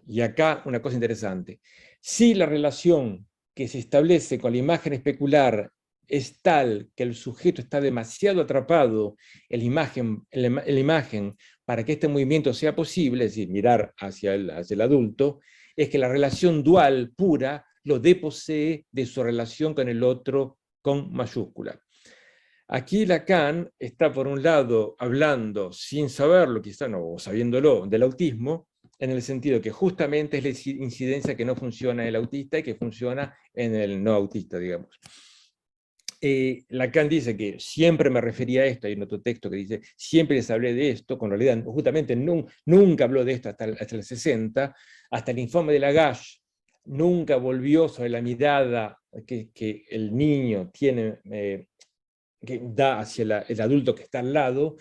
Y acá una cosa interesante. Si la relación que se establece con la imagen especular es tal que el sujeto está demasiado atrapado en la imagen para que este movimiento sea posible, es decir, mirar hacia el adulto, es que la relación dual pura lo deposee de su relación con el otro con mayúscula. Aquí Lacan está, por un lado, hablando, sin saberlo, quizá no, o sabiéndolo, del autismo, en el sentido que justamente es la incidencia que no funciona en el autista y que funciona en el no autista, digamos. Lacan dice que siempre me refería a esto, hay otro texto que dice, siempre les hablé de esto, con realidad justamente nunca habló de esto hasta el 60, hasta el informe de Lagache, nunca volvió sobre la mirada que el niño tiene, que da hacia el adulto que está al lado,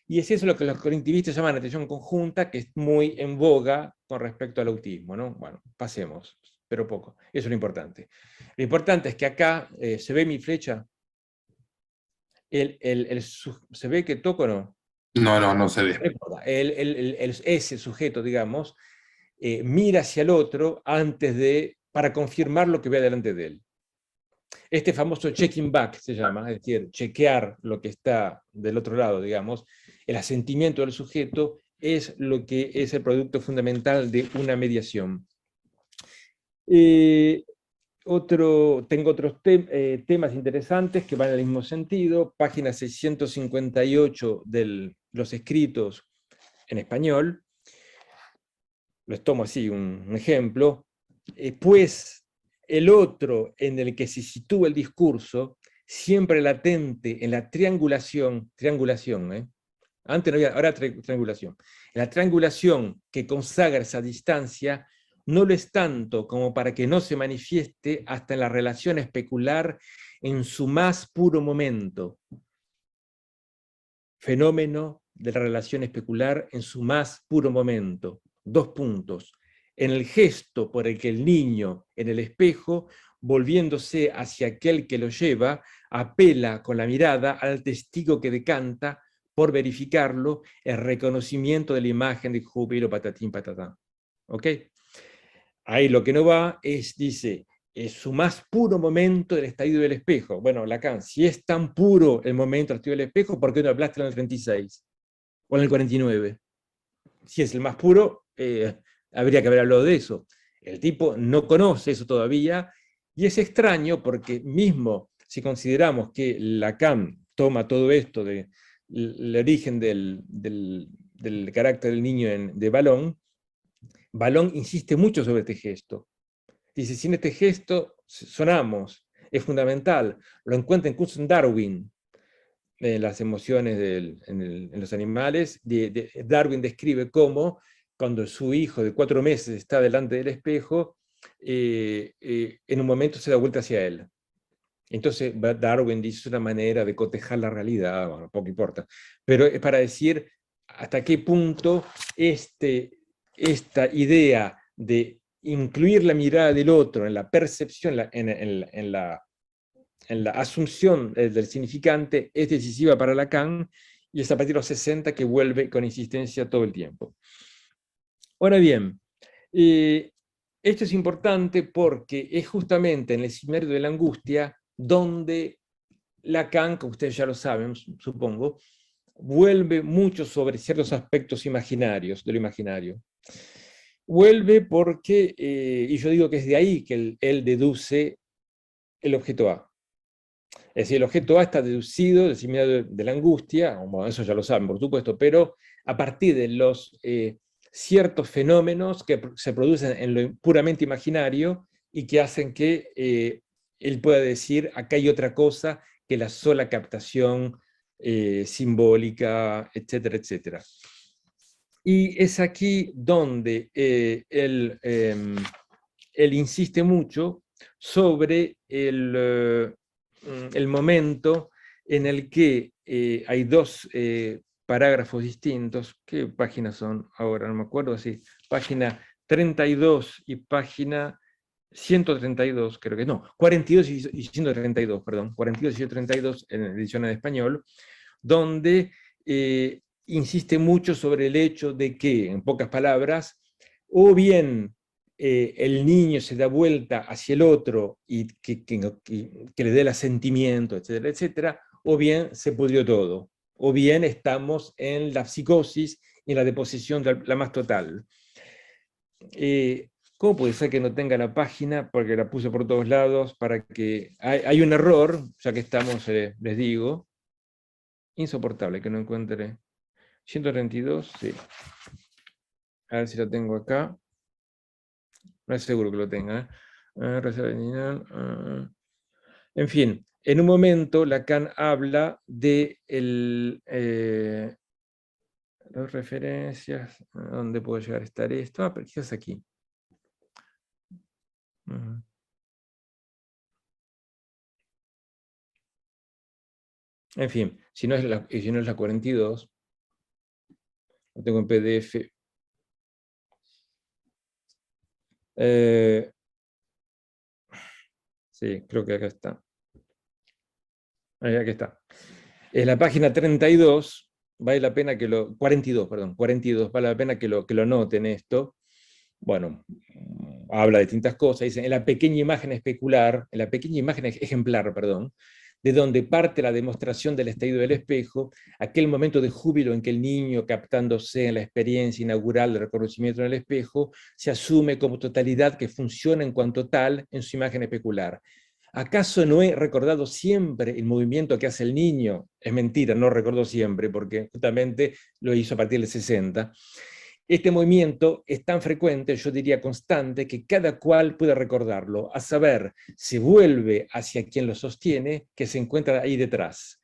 y es eso lo que los cognitivistas llaman atención conjunta, que es muy en boga con respecto al autismo, ¿no? Bueno, pasemos, pero poco, eso es lo importante. Lo importante es que acá, ¿se ve mi flecha? ¿Se ve que toco o no? No se ve. Ese sujeto, digamos, mira hacia el otro para confirmar lo que ve delante de él. Este famoso checking back se llama, es decir, chequear lo que está del otro lado, digamos, el asentimiento del sujeto es lo que es el producto fundamental de una mediación. Tengo otros temas interesantes que van en el mismo sentido, página 658 de los escritos en español, les tomo así un ejemplo, pues el otro en el que se sitúa el discurso, siempre latente en la triangulación, antes no había, ahora triangulación, en la triangulación que consagra esa distancia, no lo es tanto como para que no se manifieste hasta en la relación especular en su más puro momento. Fenómeno de la relación especular en su más puro momento. 2 puntos. En el gesto por el que el niño, en el espejo, volviéndose hacia aquel que lo lleva, apela con la mirada al testigo que decanta, por verificarlo, el reconocimiento de la imagen de júbilo patatín patatán. ¿Ok? Ahí lo que no va dice, es su más puro momento del estadio del espejo. Bueno, Lacan, si es tan puro el momento del estadio del espejo, ¿por qué no hablaste en el 36? O en el 49. Si es el más puro, habría que haber hablado de eso. El tipo no conoce eso todavía, y es extraño porque mismo si consideramos que Lacan toma todo esto del origen del carácter del niño de Vallon insiste mucho sobre este gesto. Dice, sin este gesto sonamos, es fundamental. Lo encuentra incluso en Darwin, en las emociones en los animales. Darwin describe cómo, cuando su hijo de 4 meses está delante del espejo, en un momento se da vuelta hacia él. Entonces Darwin dice una manera de cotejar la realidad, bueno, poco importa, pero es para decir hasta qué punto esta idea de incluir la mirada del otro en la percepción, en la asunción del significante es decisiva para Lacan, y es a partir de los 60 que vuelve con insistencia todo el tiempo. Ahora bien, esto es importante porque es justamente en el seminario de la angustia donde Lacan, como ustedes ya lo saben, supongo, vuelve mucho sobre ciertos aspectos imaginarios, de lo imaginario. Vuelve porque, y yo digo que es de ahí que él deduce el objeto A. Es decir, el objeto A está deducido del seminario de la angustia, bueno, eso ya lo saben, por supuesto, pero a partir de los ciertos fenómenos que se producen en lo puramente imaginario y que hacen que él pueda decir, acá hay otra cosa que la sola captación simbólica, etcétera, etcétera. Y es aquí donde él insiste mucho sobre el momento en el que hay dos parágrafos distintos. ¿Qué páginas son ahora? No me acuerdo, sí. Página 32 y página 132, creo que no, 42 y 132, perdón, 42 y 132 en la edición en español, donde insiste mucho sobre el hecho de que, en pocas palabras, o bien el niño se da vuelta hacia el otro y que le dé el asentimiento, etcétera, etcétera, o bien se pudrió todo, o bien estamos en la psicosis y en la deposición la más total. ¿Cómo puede ser que no tenga la página? Porque la puse por todos lados para que... Hay un error, ya que estamos, les digo, insoportable que no encuentre. 132, sí. A ver si lo tengo acá. No es seguro que lo tenga. En fin, en un momento Lacan habla de las referencias. ¿A dónde puedo llegar a estar esto? Pero quizás aquí. En fin, si no es la 42, lo tengo en PDF. Sí, creo que acá está. Aquí está. Es la página 32, vale la pena que 42, perdón, 42, vale la pena que lo noten esto. Bueno, habla de distintas cosas, dice, en la pequeña imagen especular, en la pequeña imagen ejemplar, perdón, de donde parte la demostración del estallido del espejo, aquel momento de júbilo en que el niño, captándose en la experiencia inaugural del reconocimiento en el espejo, se asume como totalidad que funciona en cuanto tal en su imagen especular. ¿Acaso no he recordado siempre el movimiento que hace el niño? Es mentira, no recordó siempre, porque justamente lo hizo a partir del 60. Este movimiento es tan frecuente, yo diría constante, que cada cual puede recordarlo, a saber, se vuelve hacia quien lo sostiene, que se encuentra ahí detrás.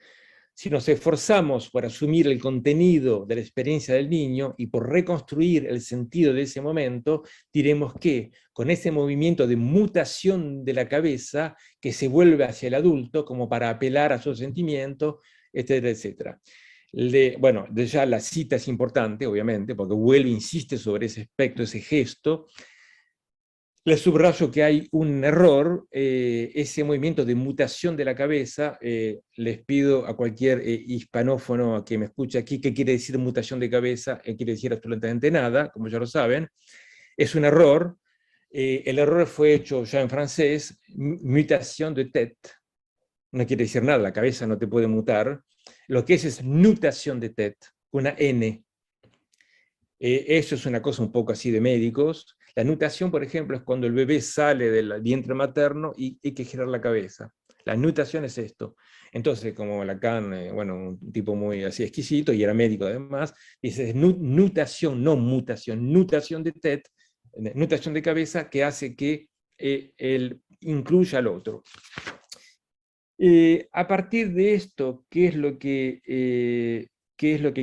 Si nos esforzamos por asumir el contenido de la experiencia del niño y por reconstruir el sentido de ese momento, diremos que con ese movimiento de mutación de la cabeza que se vuelve hacia el adulto como para apelar a su sentimiento, etcétera, etcétera. Bueno, ya la cita es importante, obviamente, porque Welby insiste sobre ese aspecto, ese gesto. Les subrayo que hay un error, ese movimiento de mutación de la cabeza, les pido a cualquier hispanófono que me escuche aquí, ¿qué quiere decir mutación de cabeza? Quiere decir absolutamente nada, como ya lo saben. Es un error. El error fue hecho ya en francés, mutation de tête. No quiere decir nada, la cabeza no te puede mutar. Lo que es nutation de tête, una N. Eso es una cosa un poco así de médicos. La nutación, por ejemplo, es cuando el bebé sale del vientre materno y hay que girar la cabeza. La nutación es esto. Entonces, como Lacan, bueno, un tipo muy así exquisito, y era médico además, dice nutación, no mutación, nutación de tête, nutación de cabeza, que hace que él incluya al otro. A partir de esto, ¿qué es lo que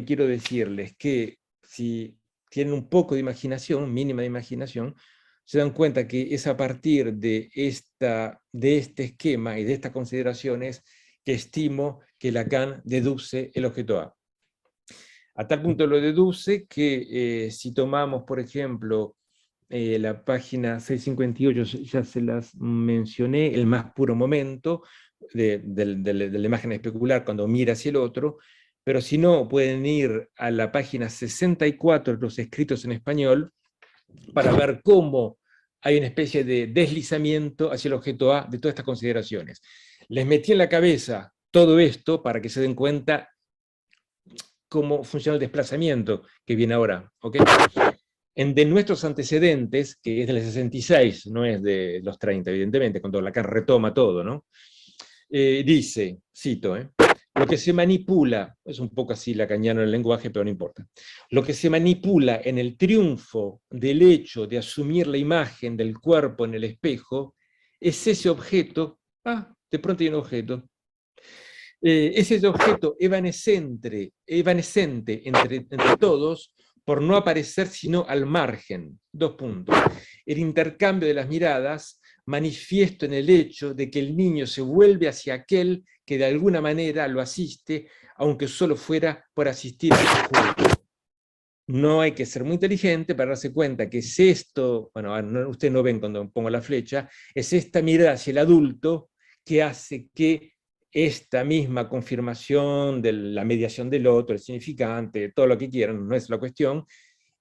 quiero decirles? Que si tienen un poco de imaginación, mínima de imaginación, se dan cuenta que es a partir de este esquema y de estas consideraciones que estimo que Lacan deduce el objeto A. A tal punto lo deduce que si tomamos, por ejemplo, la página 658, ya se las mencioné, el más puro momento de la imagen especular cuando mira hacia el otro, pero si no, pueden ir a la página 64 de los escritos en español para ver cómo hay una especie de deslizamiento hacia el objeto A de todas estas consideraciones. Les metí en la cabeza todo esto para que se den cuenta cómo funciona el desplazamiento que viene ahora. ¿Okay? De nuestros antecedentes, que es del 66, no es de los 30, evidentemente, cuando Lacan retoma todo, ¿no? Dice, cito, lo que se manipula, es un poco así lacaniano en el lenguaje, pero no importa, lo que se manipula en el triunfo del hecho de asumir la imagen del cuerpo en el espejo, es ese objeto, de pronto hay un objeto, es ese objeto evanescente entre todos, por no aparecer sino al margen. 2 puntos. El intercambio de las miradas manifiesto en el hecho de que el niño se vuelve hacia aquel que de alguna manera lo asiste, aunque solo fuera por asistir a su juego. No hay que ser muy inteligente para darse cuenta que es esto, bueno, ustedes no ven cuando pongo la flecha, es esta mirada hacia el adulto que hace que esta misma confirmación de la mediación del otro, el significante, todo lo que quieran, no es la cuestión,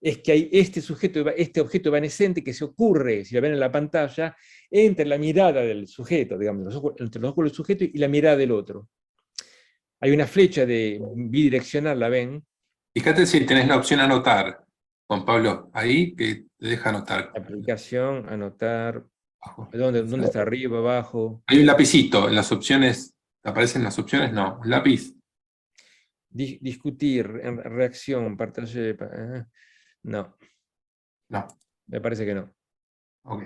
es que hay este objeto evanescente que se ocurre, si lo ven en la pantalla, entre la mirada del sujeto, digamos, entre los ojos del sujeto y la mirada del otro. Hay una flecha de bidireccional, ¿la ven? Fíjate si tenés la opción anotar, Juan Pablo, ahí que te deja anotar. Aplicación, anotar. Abajo. ¿Dónde está? Arriba, abajo. Hay un lapicito en las opciones. ¿Te aparecen las opciones? No, un lápiz. Discutir, reacción, partaje. No, No. me parece que no. Ok.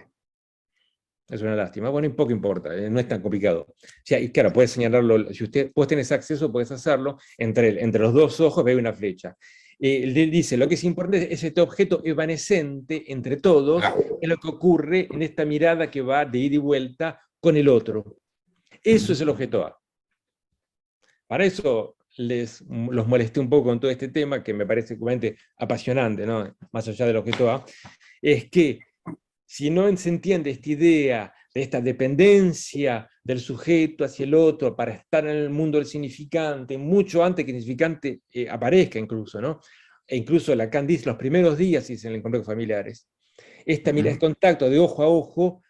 Es una lástima. Bueno, poco importa, no es tan complicado. O sea, y claro, puedes señalarlo, si vos tenés acceso, puedes hacerlo, entre los dos ojos ve una flecha. Dice, lo que es importante es este objeto evanescente entre todos, es lo que ocurre en esta mirada que va de ida y vuelta con el otro. Eso es el objeto A. Para eso los molesté un poco con todo este tema, que me parece realmente apasionante, ¿no? Más allá del objeto A, es que si no se entiende esta idea de esta dependencia del sujeto hacia el otro para estar en el mundo del significante, mucho antes que el significante aparezca incluso, ¿no? E incluso Lacan dice los primeros días, dice en el encuentro con familiares, el contacto de ojo a ojo,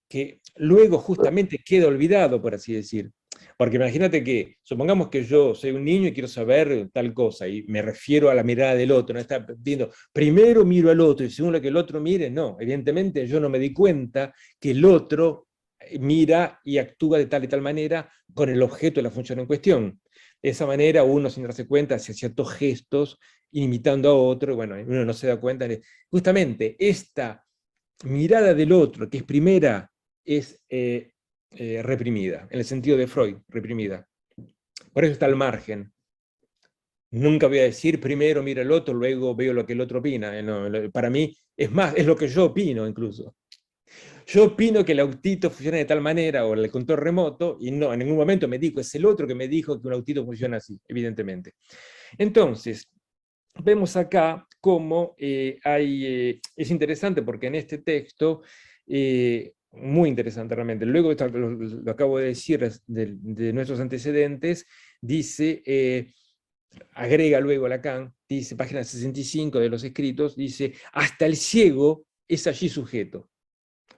que luego justamente queda olvidado, por así decir. Porque imagínate que, supongamos que yo soy un niño y quiero saber tal cosa, y me refiero a la mirada del otro, no está viendo, primero miro al otro y según lo que el otro mire, no, evidentemente yo no me di cuenta que el otro mira y actúa de tal y tal manera con el objeto de la función en cuestión. De esa manera uno, sin darse cuenta, hace ciertos gestos, imitando a otro, bueno, uno no se da cuenta. Justamente esta mirada del otro, que es primera, es reprimida, en el sentido de Freud, reprimida. Por eso está al margen. Nunca voy a decir primero miro al otro, luego veo lo que el otro opina. No, para mí, es más, es lo que yo opino incluso. Yo opino que el autito funciona de tal manera, o el control remoto, y no, en ningún momento me dijo, es el otro que me dijo que un autito funciona así, evidentemente. Entonces, vemos acá cómo es interesante porque en este texto, muy interesante realmente, luego lo acabo de decir de nuestros antecedentes, dice, agrega luego Lacan, dice, página 65 de los escritos, dice, hasta el ciego es allí sujeto,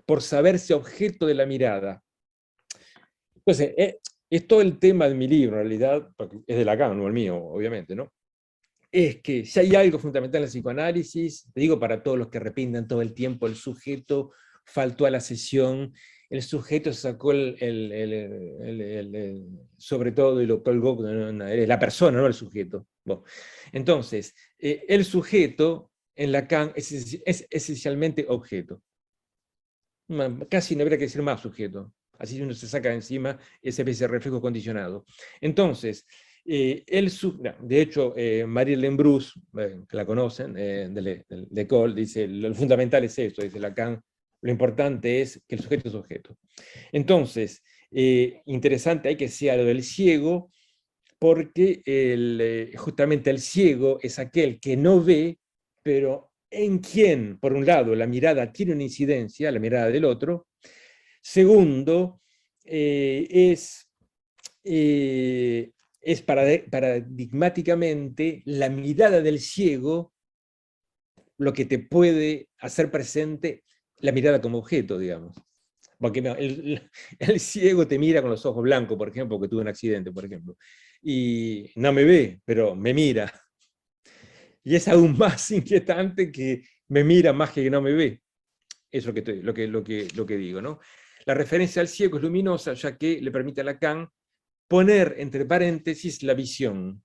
por saberse objeto de la mirada. Entonces, es todo el tema de mi libro, en realidad, porque es de Lacan, no el mío, obviamente, ¿no? Es que si hay algo fundamental en el psicoanálisis, te digo para todos los que repintan todo el tiempo, el sujeto faltó a la sesión, el sujeto sacó sobre todo y lo colgó, es la persona, no el sujeto. Bueno, entonces, el sujeto en Lacan es esencialmente objeto. Casi no habría que decir más sujeto. Así uno se saca de encima ese reflejo condicionado. Entonces, de hecho, Marie-Hélène Bruce, que la conocen, de Cole, dice, lo fundamental es esto, dice Lacan, lo importante es que el sujeto es objeto. Entonces, interesante hay que sea lo del ciego, porque justamente el ciego es aquel que no ve, pero en quien, por un lado, la mirada tiene una incidencia, la mirada del otro. Segundo, es paradigmáticamente la mirada del ciego lo que te puede hacer presente la mirada como objeto, digamos. Porque no, el ciego te mira con los ojos blancos, por ejemplo, que tuvo un accidente, por ejemplo, y no me ve, pero me mira. Y es aún más inquietante que me mira más que no me ve. Es lo que digo, ¿no? La referencia al ciego es luminosa, ya que le permite a Lacan poner entre paréntesis la visión.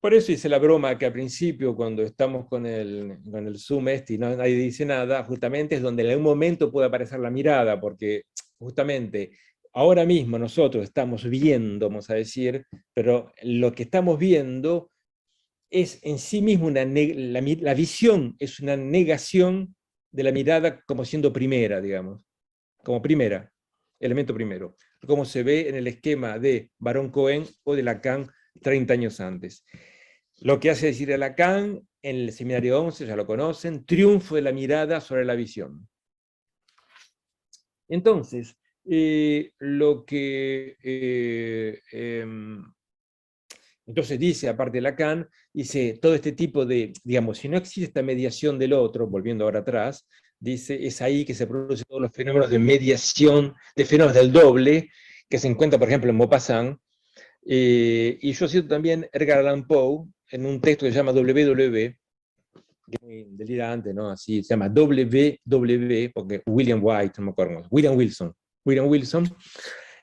Por eso hice la broma que al principio, cuando estamos con el Zoom y nadie dice nada, justamente es donde en algún momento puede aparecer la mirada, porque justamente ahora mismo nosotros estamos viendo, vamos a decir, pero lo que estamos viendo es en sí mismo la visión es una negación de la mirada como siendo primera, digamos. como elemento primero, como se ve en el esquema de Baron-Cohen o de Lacan 30 años antes. Lo que hace decir a Lacan, en el seminario 11, ya lo conocen, triunfo de la mirada sobre la visión. Entonces, entonces dice, aparte de Lacan, dice, todo este tipo de, digamos, si no existe esta mediación del otro, volviendo ahora atrás, dice, es ahí que se producen todos los fenómenos de mediación, de fenómenos del doble, que se encuentra, por ejemplo, en Maupassant, y yo cito también Edgar Allan Poe, en un texto que se llama WW, que es muy delirante, ¿no? Así se llama WW, porque William White, no me acuerdo, William Wilson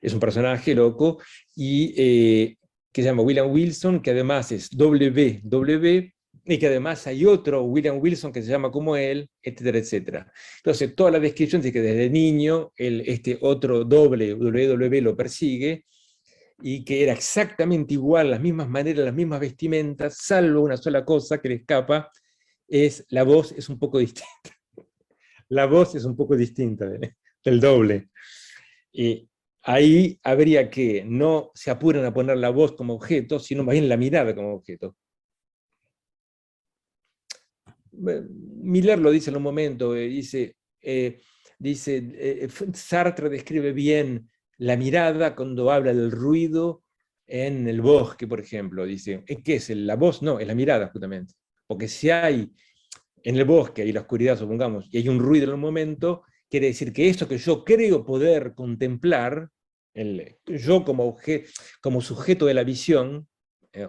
es un personaje loco, y que se llama William Wilson, que además es WW, y que además hay otro William Wilson que se llama como él, etcétera, etcétera. Entonces, toda la descripción dice que desde niño este otro WW lo persigue, y que era exactamente igual, las mismas maneras, las mismas vestimentas, salvo una sola cosa que le escapa, es la voz es un poco distinta. La voz es un poco distinta del doble. Y ahí habría que no se apuren a poner la voz como objeto, sino más bien la mirada como objeto. Miller lo dice en un momento, Sartre describe bien la mirada cuando habla del ruido en el bosque, por ejemplo. Dice, ¿qué es la voz? No, es la mirada, justamente. Porque si hay en el bosque y la oscuridad, supongamos, y hay un ruido en un momento, quiere decir que esto que yo creo poder contemplar, yo como sujeto de la visión,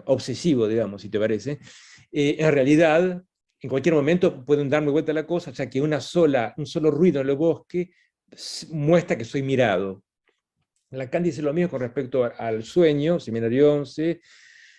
obsesivo, digamos, si te parece, en realidad, en cualquier momento pueden darme vuelta a la cosa, o sea que un solo ruido en el bosque muestra que soy mirado. Lacan dice lo mismo con respecto al sueño, seminario 11,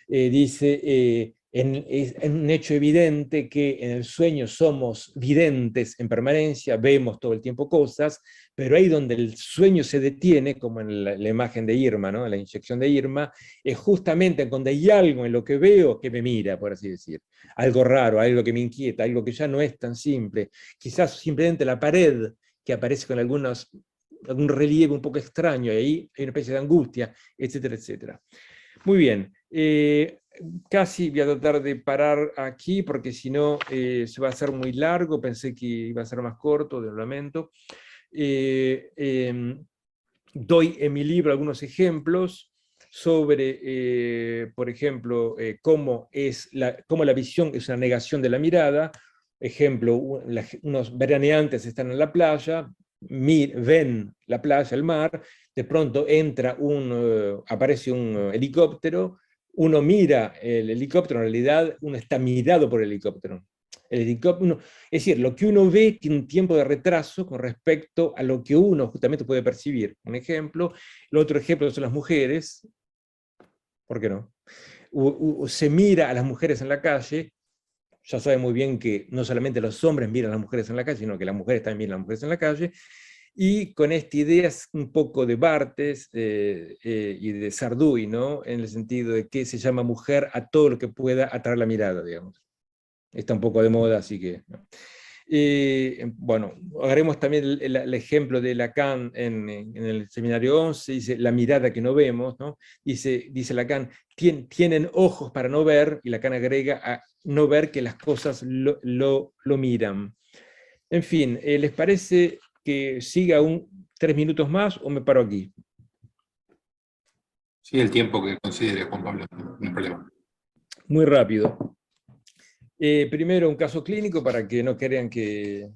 dice, es un hecho evidente que en el sueño somos videntes en permanencia, vemos todo el tiempo cosas, pero ahí donde el sueño se detiene, como en la imagen de Irma, ¿no? La inyección de Irma, es justamente donde hay algo en lo que veo que me mira, por así decir. Algo raro, algo que me inquieta, algo que ya no es tan simple. Quizás simplemente la pared que aparece con algún relieve un poco extraño, y ahí hay una especie de angustia, etcétera, etcétera. Muy bien, casi voy a tratar de parar aquí porque si no se va a hacer muy largo, pensé que iba a ser más corto, lo lamento. Doy en mi libro algunos ejemplos sobre, por ejemplo, cómo la visión es una negación de la mirada. Ejemplo, unos veraneantes están en la playa, ven la playa, el mar, de pronto aparece un helicóptero, uno mira el helicóptero, en realidad uno está mirado por el helicóptero. Es decir, lo que uno ve tiene un tiempo de retraso con respecto a lo que uno justamente puede percibir. Un ejemplo. El otro ejemplo son las mujeres. ¿Por qué no? Se mira a las mujeres en la calle. Ya sabe muy bien que no solamente los hombres miran a las mujeres en la calle, sino que las mujeres también miran a las mujeres en la calle. Y con esta idea es un poco de Barthes y de Sarduy, ¿no? En el sentido de que se llama mujer a todo lo que pueda atraer la mirada, digamos. Está un poco de moda, así que... bueno, haremos también el ejemplo de Lacan en el seminario 11, dice la mirada que no vemos, ¿no? Dice Lacan, tienen ojos para no ver, y Lacan agrega a no ver que las cosas lo miran. En fin, ¿les parece que siga 3 minutos más o me paro aquí? Sí, el tiempo que considere, Juan Pablo, no hay problema. Muy rápido. Primero un caso clínico para que no crean que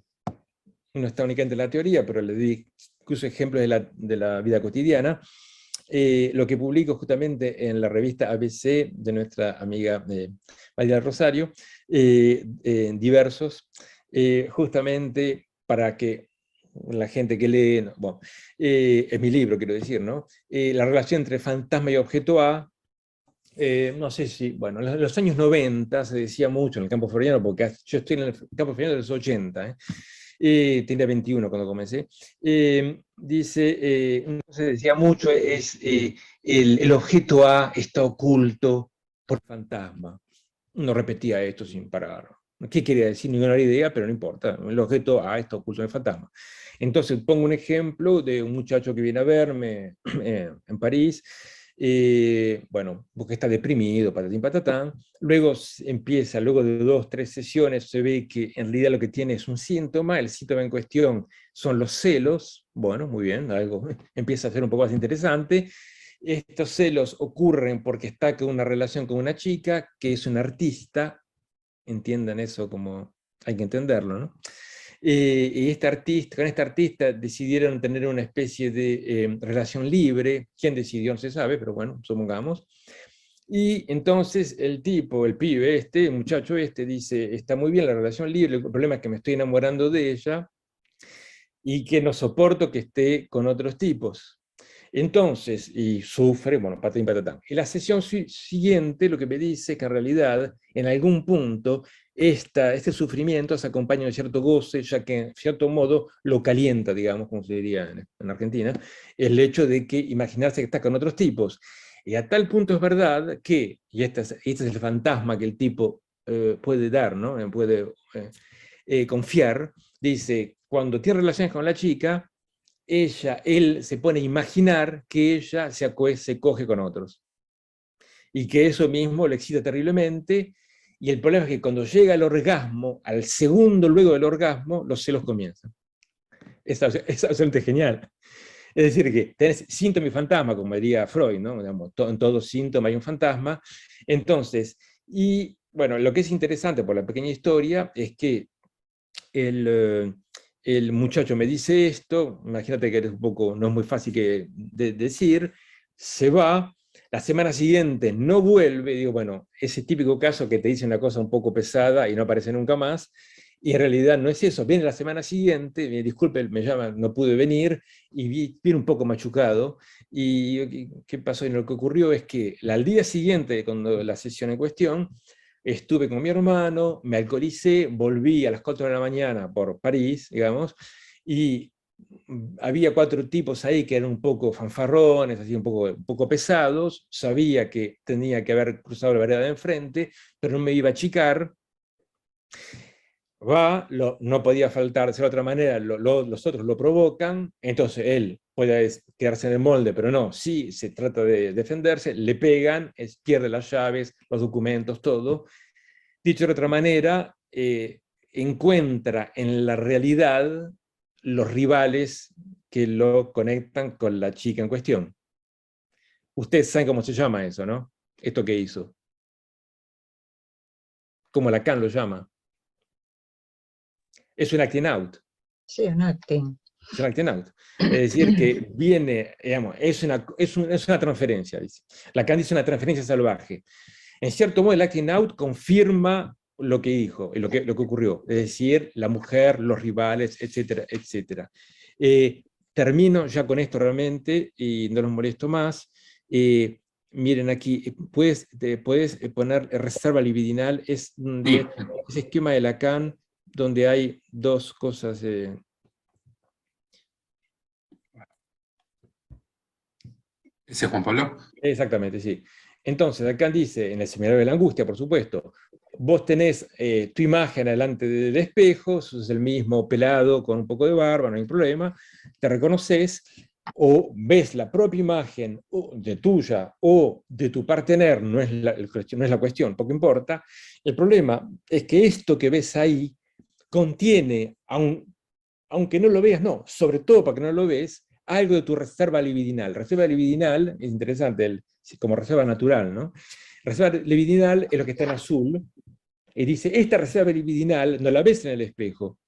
uno está únicamente en la teoría, pero le di incluso ejemplos de la vida cotidiana. Lo que publico justamente en la revista ABC de nuestra amiga María Rosario, diversos, justamente para que la gente que lee, bueno, es mi libro, quiero decir, ¿no? La relación entre fantasma y objeto A. No sé si, bueno, en los años 90 se decía mucho en el campo floriano, porque yo estoy en el campo floriano de los 80, tenía 21 cuando comencé. Se decía mucho, el objeto A está oculto por fantasma. Uno repetía esto sin parar. ¿Qué quería decir? Ninguna idea, pero no importa. El objeto A está oculto en el fantasma. Entonces pongo un ejemplo de un muchacho que viene a verme en París, bueno, porque está deprimido, patatín patatán. Luego empieza, luego de 2, 3 sesiones, se ve que en realidad lo que tiene es un síntoma. El síntoma en cuestión son los celos. Bueno, muy bien, algo empieza a ser un poco más interesante. Estos celos ocurren porque está con una relación con una chica que es una artista. Entiendan eso como hay que entenderlo, ¿no? Y con esta artista decidieron tener una especie de relación libre. ¿Quién decidió? No se sabe, pero bueno, supongamos. Y entonces el tipo, el pibe el muchacho dice, está muy bien la relación libre, el problema es que me estoy enamorando de ella y que no soporto que esté con otros tipos. Entonces, y sufre, bueno, patín patatán. Y la sesión siguiente lo que me dice es que en realidad, en algún punto, este sufrimiento se acompaña de cierto goce, ya que en cierto modo lo calienta, digamos, como se diría en Argentina, el hecho de que imaginarse que está con otros tipos. Y a tal punto es verdad que, y este es el fantasma que el tipo puede dar, ¿no? Puede confiar, dice, cuando tiene relaciones con la chica, él se pone a imaginar que ella se coge con otros. Y que eso mismo le excita terriblemente. Y el problema es que cuando llega al orgasmo, al segundo luego del orgasmo, los celos comienzan. Es absolutamente genial. Es decir, que tenés síntoma y fantasma, como diría Freud, ¿no? Digamos, en todo síntoma hay un fantasma. Entonces, y bueno, lo que es interesante por la pequeña historia es que el muchacho me dice esto, imagínate que no es muy fácil de decir, se va, la semana siguiente no vuelve, digo, bueno, ese típico caso que te dice una cosa un poco pesada y no aparece nunca más, y en realidad no es eso, viene la semana siguiente, me disculpe, me llama, no pude venir, y viene un poco machucado, y ¿qué pasó? Y lo que ocurrió es que al día siguiente, cuando la sesión en cuestión, estuve con mi hermano, me alcoholicé, volví a las 4 de la mañana por París, digamos, y había 4 tipos ahí que eran un poco fanfarrones, así un poco pesados, sabía que tenía que haber cruzado la vereda de enfrente, pero no me iba a achicar. No podía faltar de otra manera, los otros lo provocan, entonces él puede quedarse en el molde, pero no, sí se trata de defenderse, le pegan, pierde las llaves, los documentos, todo. Dicho de otra manera, encuentra en la realidad los rivales que lo conectan con la chica en cuestión. Ustedes saben cómo se llama eso, ¿no? Esto que hizo. Como Lacan lo llama. Es un acting out. Sí, un acting. Es un acting out. Es decir, que viene, digamos, es una transferencia, dice. Lacan dice una transferencia salvaje. En cierto modo, el acting out confirma lo que dijo, lo que ocurrió. Es decir, la mujer, los rivales, etcétera, etcétera. Termino ya con esto realmente y no los molesto más. Miren aquí, puedes poner reserva libidinal, es de ese esquema de Lacan donde hay 2 cosas. ¿Ese es Juan Pablo? Exactamente, sí. Entonces, Lacan dice, en el seminario de la angustia, por supuesto, vos tenés tu imagen delante del espejo, sos el mismo pelado con un poco de barba, no hay problema, te reconoces, o ves la propia imagen de tuya o de tu partener, no es la cuestión, poco importa. El problema es que esto que ves ahí contiene, aunque no lo veas, no, sobre todo para que no lo ves, algo de tu reserva libidinal. Reserva libidinal es interesante, como reserva natural, ¿no? Reserva libidinal es lo que está en azul, y dice, esta reserva libidinal no la ves en el espejo.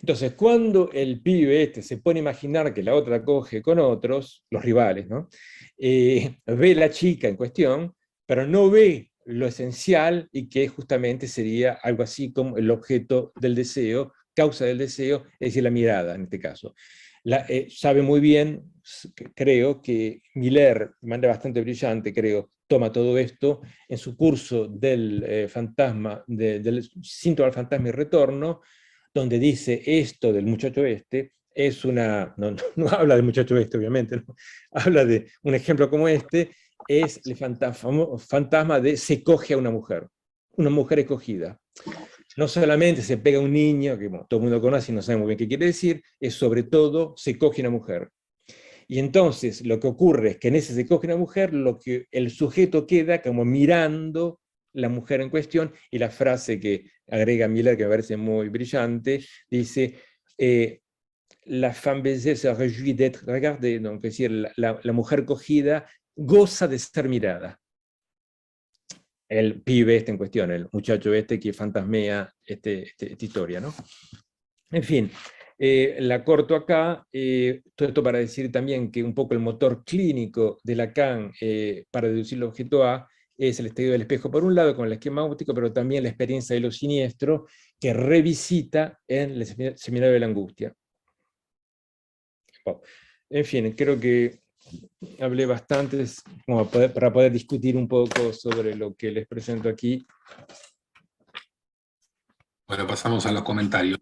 Entonces, cuando el pibe se pone a imaginar que la otra coge con otros, los rivales, ¿no? Ve la chica en cuestión, pero no ve lo esencial y que justamente sería algo así como el objeto del deseo, causa del deseo, es decir, la mirada en este caso. Sabe muy bien, creo, que Miller, de manera bastante brillante, creo, toma todo esto en su curso del fantasma, del síntoma del fantasma y retorno, donde dice esto del muchacho es no habla del muchacho obviamente, ¿no? Habla de un ejemplo como es el fantasma de se coge a una mujer escogida. no solamente se pega a un niño, que bueno, todo el mundo conoce y no sabe muy bien qué quiere decir, es sobre todo se coge una mujer. Y entonces lo que ocurre es que en ese se coge una mujer, lo que el sujeto queda como mirando la mujer en cuestión, y la frase que agrega Miller, que me parece muy brillante, dice, la femme baisée se réjouit d'être regardée, ¿no? Es decir, la mujer cogida goza de ser mirada. El pibe este en cuestión, el muchacho este que fantasmea esta historia, ¿no? En fin, la corto acá, todo esto para decir también que un poco el motor clínico de Lacan para deducir el objeto A es el estudio del espejo por un lado con el esquema óptico, pero también la experiencia de lo siniestro que revisita en el seminario de la angustia. Bueno, en fin, creo que hablé bastante como para poder discutir un poco sobre lo que les presento aquí. Bueno, pasamos a los comentarios.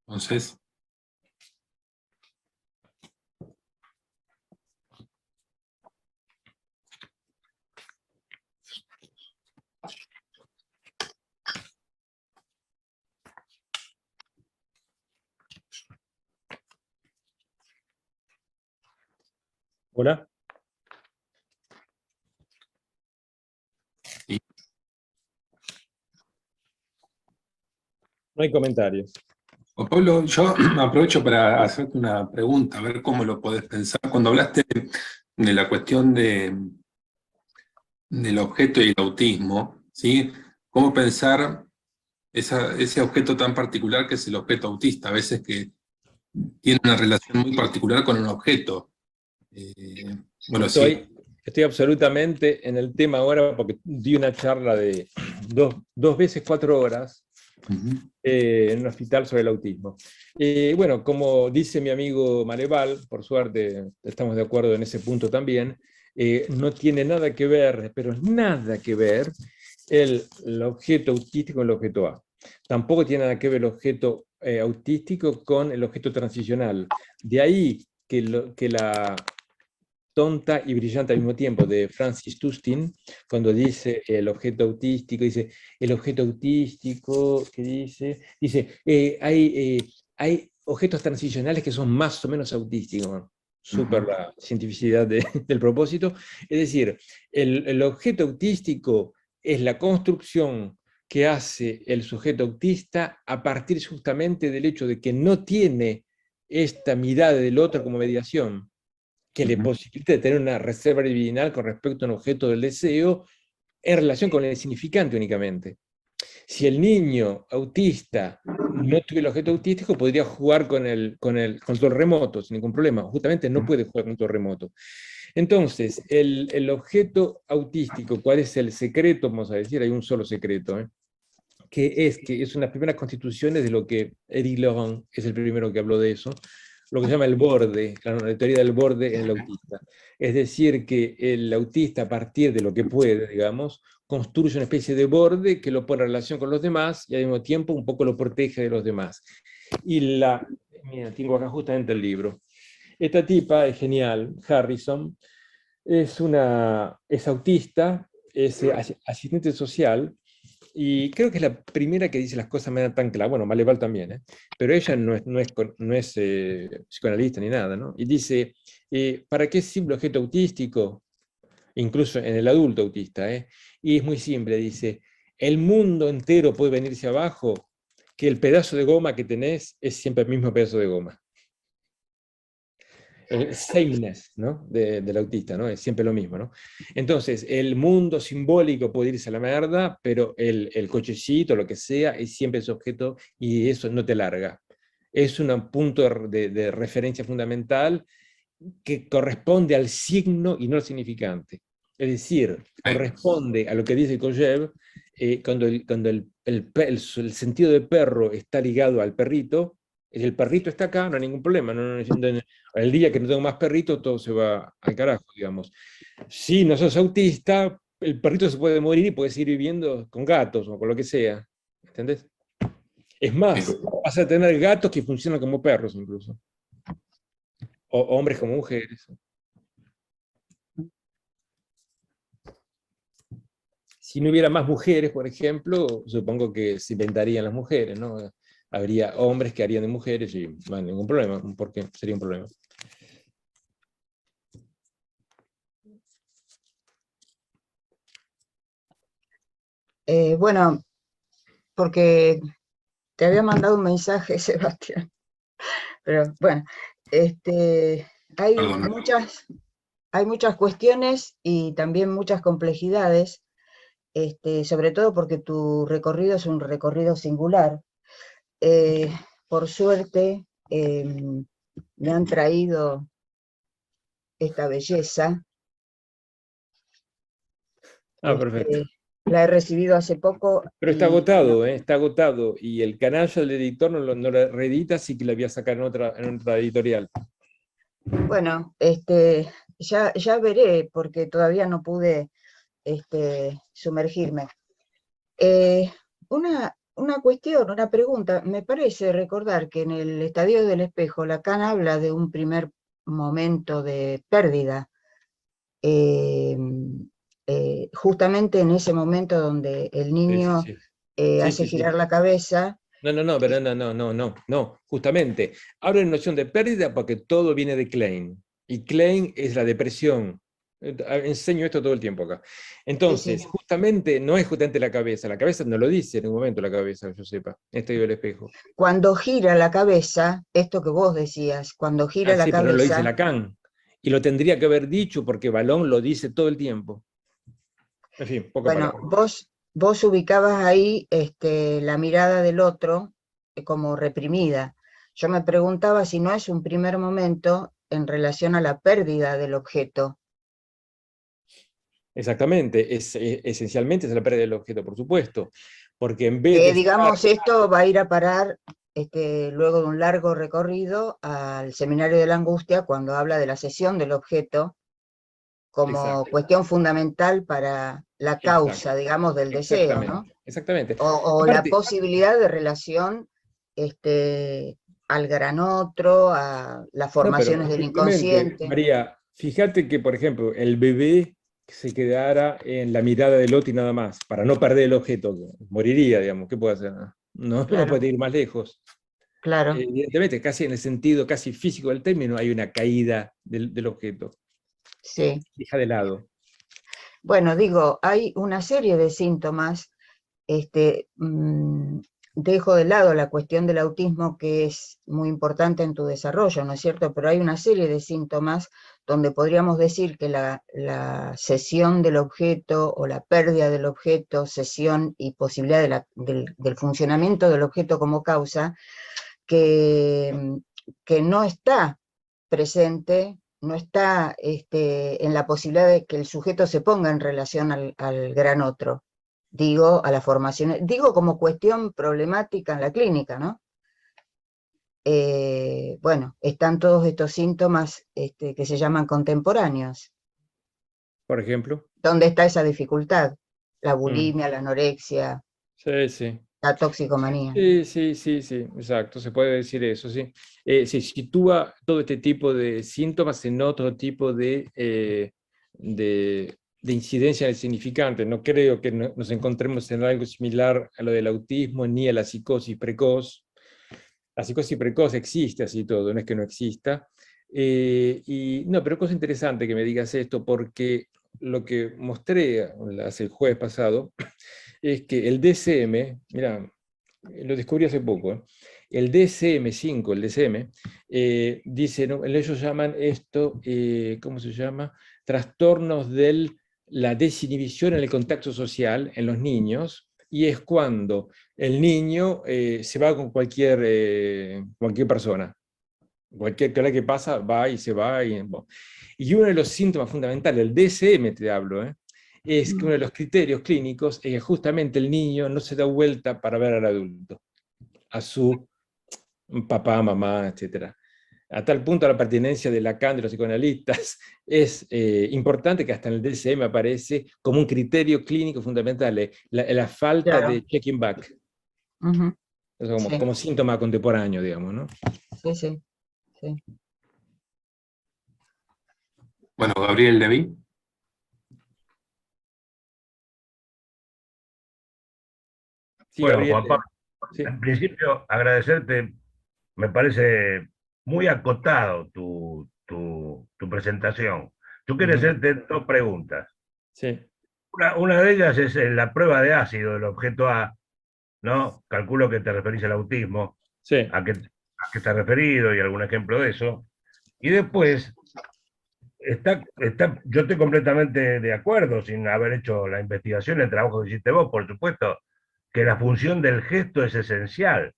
Entonces, Hola. sí. No hay comentarios. Pablo, yo aprovecho para hacerte una pregunta, a ver cómo lo podés pensar. Cuando hablaste de la cuestión del objeto y el autismo, ¿sí? ¿Cómo pensar ese objeto tan particular que es el objeto autista? A veces que tiene una relación muy particular con un objeto. Bueno, sí. Estoy absolutamente en el tema ahora porque di una charla de dos veces 4 horas en un hospital sobre el autismo. Bueno, como dice mi amigo Maneval, por suerte estamos de acuerdo en ese punto también, no tiene nada que ver, pero nada que ver el objeto autístico con el objeto A. Tampoco tiene nada que ver el objeto autístico con el objeto transicional. De ahí que la tonta y brillante al mismo tiempo de Francis Tustin, cuando dice el objeto autístico, dice el objeto autístico, ¿qué dice? Dice, hay objetos transicionales que son más o menos autísticos. Súper la cientificidad del propósito. Es decir, el objeto autístico es la construcción que hace el sujeto autista a partir justamente del hecho de que no tiene esta mirada del otro como mediación, que le posibilita tener una reserva divinal con respecto a un objeto del deseo en relación con el significante únicamente. Si el niño autista no tuviera el objeto autístico, podría jugar con el control remoto sin ningún problema. Justamente no puede jugar con control remoto. Entonces, el objeto autístico, ¿cuál es el secreto? Vamos a decir, hay un solo secreto, que es una primera constituciones de lo que Éric Laurent es el primero que habló de eso, lo que se llama el borde, la teoría del borde en el autista. Es decir, que el autista, a partir de lo que puede, digamos, construye una especie de borde que lo pone en relación con los demás y al mismo tiempo un poco lo protege de los demás. Y mira, tengo acá justamente el libro. Esta tipa es genial, Harrison, es autista, es asistente social, y creo que es la primera que dice las cosas de manera tan clara. Bueno, Maleval también, ¿eh? Pero ella no es psicoanalista ni nada, ¿no? Y dice, ¿para qué es simple objeto autístico? Incluso en el adulto autista, ¿eh? Y es muy simple, dice, el mundo entero puede venirse abajo, que el pedazo de goma que tenés es siempre el mismo pedazo de goma. El sameness, ¿no? Del autista, ¿no? Es siempre lo mismo, ¿no? Entonces, el mundo simbólico puede irse a la mierda, pero el cochecito, lo que sea, es siempre ese objeto y eso no te larga. Es un punto de referencia fundamental que corresponde al signo y no al significante. Es decir, corresponde a lo que dice Kojev, cuando el sentido de perro está ligado al perrito, el perrito está acá, no hay ningún problema. El día que no tengo más perrito, todo se va al carajo, digamos. Si no sos autista, el perrito se puede morir y puedes seguir viviendo con gatos o con lo que sea. ¿Entendés? Es más, vas a tener gatos que funcionan como perros incluso. O hombres como mujeres. Si no hubiera más mujeres, por ejemplo, supongo que se inventarían las mujeres, ¿no? Habría hombres que harían de mujeres y no hay ningún problema, porque sería un problema. Bueno, porque te había mandado un mensaje, Sebastián, pero bueno, hay Perdón. hay muchas cuestiones y también muchas complejidades, sobre todo porque tu recorrido es un recorrido singular. Eh, por suerte, me han traído esta belleza. Ah, perfecto. Este, la he recibido hace poco Pero está y agotado, ¿eh? Está agotado. Y el canalla del editor no lo reedita, así que la voy a sacar en otra editorial. bueno, ya veré porque todavía no pude sumergirme. Eh, una cuestión, una pregunta, me parece recordar que en el Estadio del Espejo Lacan habla de un primer momento de pérdida, eh, justamente en ese momento donde el Sí, sí, niño sí. Sí, hace sí, sí. girar la cabeza. No, pero no, justamente. Habla de noción de pérdida porque todo viene de Klein. Y Klein es la depresión. Enseño esto todo el tiempo acá. Sí, sí. Entonces, justamente, no es justamente la cabeza no lo dice en un momento la cabeza, que yo sepa, este del espejo. Cuando gira la cabeza, esto que vos decías, cuando gira Ah, la sí, pero no lo dice cabeza, Lacan. Y lo tendría que haber dicho porque Balón lo dice todo el tiempo. En fin, poco bueno, palabra. vos ubicabas ahí la mirada del otro como reprimida. Yo me preguntaba si no es un primer momento en relación a la pérdida del objeto. Exactamente, esencialmente es la pérdida del objeto, por supuesto, porque en vez de Que estar. digamos, esto va a ir a parar luego de un largo recorrido al Seminario de la Angustia cuando habla de la cesión del objeto como Exacto, cuestión fundamental para la exacto, causa, digamos, del deseo, ¿no? exactamente. O la Aparte, posibilidad de relación al gran otro, a las no, pero formaciones del justamente, inconsciente. María, fíjate que, por ejemplo, el bebé se quedara en la mirada del otro y nada más, para no perder el objeto, moriría, digamos, ¿qué puede hacer? No Claro, puede ir más lejos. claro, Evidentemente, casi en el sentido casi físico del término, hay una caída del objeto, sí. deja de lado. Bueno, digo, hay una serie de síntomas. Este, mm, Dejo de lado la cuestión del autismo, que es muy importante en tu desarrollo, ¿no es cierto? Pero hay una serie de síntomas donde podríamos decir que la cesión del objeto o la pérdida del objeto, cesión y posibilidad del funcionamiento del objeto como causa, que, que no está presente, no está en la posibilidad de que el sujeto se ponga en relación al gran otro. Digo, a la formación, digo como cuestión problemática en la clínica, ¿no? Bueno, están todos estos síntomas que se llaman contemporáneos. Por ejemplo. ¿Dónde está esa dificultad? La Mm. bulimia, la anorexia, Sí, sí. la toxicomanía. Sí, exacto, se puede decir eso, sí. Se sitúa todo este tipo de síntomas en otro tipo de incidencia en el significante. No creo que nos encontremos en algo similar a lo del autismo ni a la psicosis precoz. La psicosis precoz existe así todo, no es que no exista. Y no, pero cosa interesante que me digas esto, porque lo que mostré hace el jueves pasado es que el DSM, mira, lo descubrí hace poco, el DSM-5, el DSM, dice, ¿no? Ellos llaman esto, ¿cómo se llama? Trastornos de la desinhibición en el contacto social en los niños, y es cuando el niño se va con cualquier persona. Cualquier cosa que pasa, va y se va. Bueno. Y uno de los síntomas fundamentales, el DSM te hablo, es que uno de los criterios clínicos es que justamente el niño no se da vuelta para ver al adulto, a su papá, mamá, etc. A tal punto la pertinencia de Lacan, de los psicoanalistas, es importante que hasta en el DSM aparece como un criterio clínico fundamental, la falta Claro, de checking back, ujú, eso sí, como síntoma contemporáneo, digamos, ¿no? sí, sí, sí. Bueno, Gabriel Levy. Sí, Bueno, Gabriel. Juan Pablo, Sí, en principio agradecerte, me parece muy acotado tu presentación. Yo quería ujú, hacerte dos preguntas. sí, Una de ellas es la prueba de ácido del objeto A, ¿no? Calculo que te referís al autismo, sí. a qué te has referido y algún ejemplo de eso. Y después, yo estoy completamente de acuerdo, sin haber hecho la investigación, el trabajo que hiciste vos, por supuesto, que la función del gesto es esencial,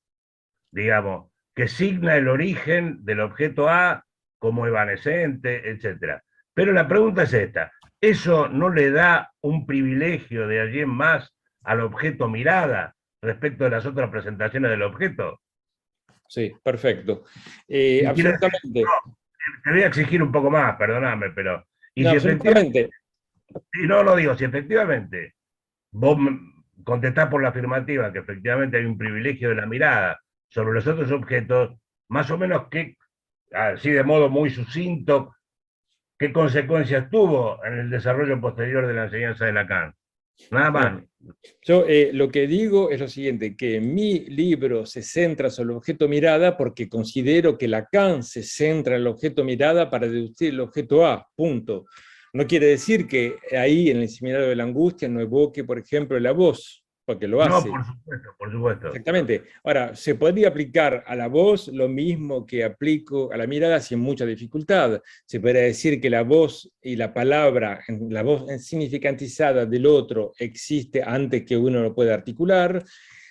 digamos, que signa el origen del objeto A como evanescente, etcétera. Pero la pregunta es esta: ¿eso no le da un privilegio de allí en más al objeto mirada respecto de las otras presentaciones del objeto? Sí, perfecto. Y quiero decir, Absolutamente. te voy a exigir un poco más, perdóname, pero, y No, si efectivamente, absolutamente. y no lo digo, si efectivamente vos contestás por la afirmativa que efectivamente hay un privilegio de la mirada sobre los otros objetos, más o menos qué, así de modo muy sucinto, qué consecuencias tuvo en el desarrollo posterior de la enseñanza de Lacan. Nada No, más. yo lo que digo es lo siguiente, que mi libro se centra sobre el objeto mirada porque considero que Lacan se centra en el objeto mirada para deducir el objeto A, punto. No quiere decir que ahí en el seminario de la angustia no evoque, por ejemplo, la voz, porque lo No, hace. por supuesto, por supuesto. Exactamente. Ahora, se podría aplicar a la voz lo mismo que aplico a la mirada sin mucha dificultad. Se podría decir que la voz y la palabra, la voz significantizada del otro existe antes que uno lo pueda articular.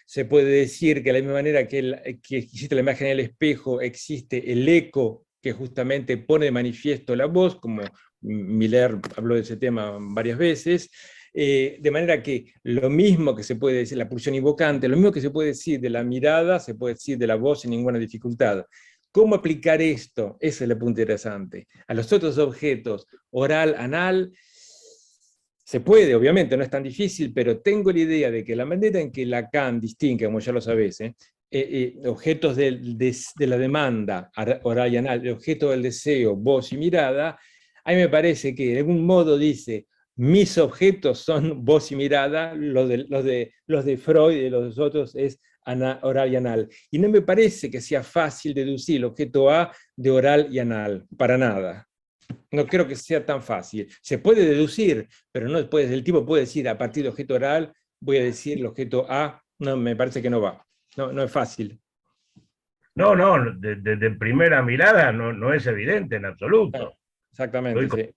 Se puede decir que de la misma manera que existe la imagen en el espejo, existe el eco que justamente pone de manifiesto la voz, como Miller habló de ese tema varias veces. De manera que lo mismo que se puede decir, la pulsión invocante, lo mismo que se puede decir de la mirada, se puede decir de la voz sin ninguna dificultad. ¿Cómo aplicar esto? Ese es el punto interesante. A los otros objetos, oral, anal, se puede, obviamente, no es tan difícil, pero tengo la idea de que la manera en que Lacan distingue, como ya lo sabés, objetos de la demanda, oral y anal, el objeto del deseo, voz y mirada, a mí me parece que de algún modo dice, mis objetos son voz y mirada, los de Freud y los otros es oral y anal. Y no me parece que sea fácil deducir el objeto A de oral y anal, para nada. No creo que sea tan fácil. Se puede deducir, pero no puede, el tipo puede decir a partir del objeto oral, voy a decir el objeto A, no, me parece que no va. No, no es fácil. No, no, de primera mirada no es evidente en absoluto. Exactamente, Estoy sí.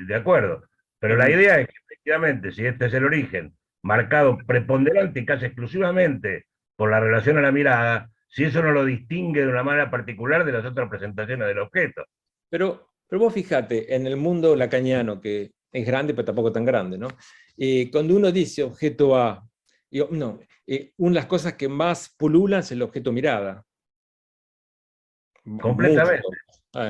de acuerdo. Pero la Ujú. idea es que efectivamente, si este es el origen, marcado preponderante y casi exclusivamente por la relación a la mirada, si eso no lo distingue de una manera particular de las otras presentaciones del objeto. Pero vos fíjate, en el mundo lacaniano, que es grande, pero tampoco tan grande, ¿no? Cuando uno dice objeto A, no, una de las cosas que más pululan es el objeto mirada. Mucho. Completamente.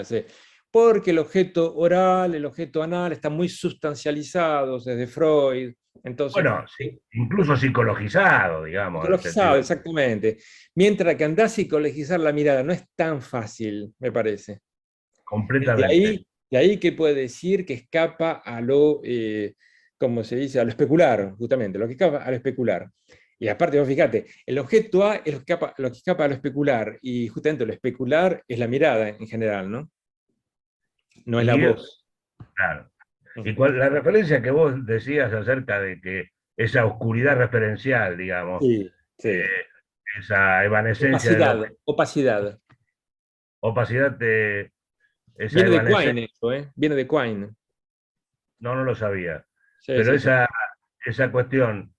Sí. Porque el objeto oral, el objeto anal están muy sustancializados desde Freud. Entonces, Bueno, sí, incluso psicologizado, digamos, en el psicologizado, sentido. exactamente. Mientras que andar a psicologizar la mirada no es tan fácil, me parece. Completamente. De ahí que puede decir que escapa a lo, como se dice, a lo especular, justamente, lo que escapa a lo especular. Y aparte, vos fíjate, el objeto A es lo que escapa a lo especular, y justamente lo especular es la mirada en general, ¿no? No es la Y, voz. claro. Y Ujú. la referencia que vos decías acerca de que esa oscuridad referencial, digamos, Sí, sí. esa evanescencia del Opacidad, objeto, opacidad. opacidad de esa Viene de evanescencia, Quine eso, ¿eh? Viene de Quine. no lo sabía. Sí, Pero sí, sí. esa cuestión,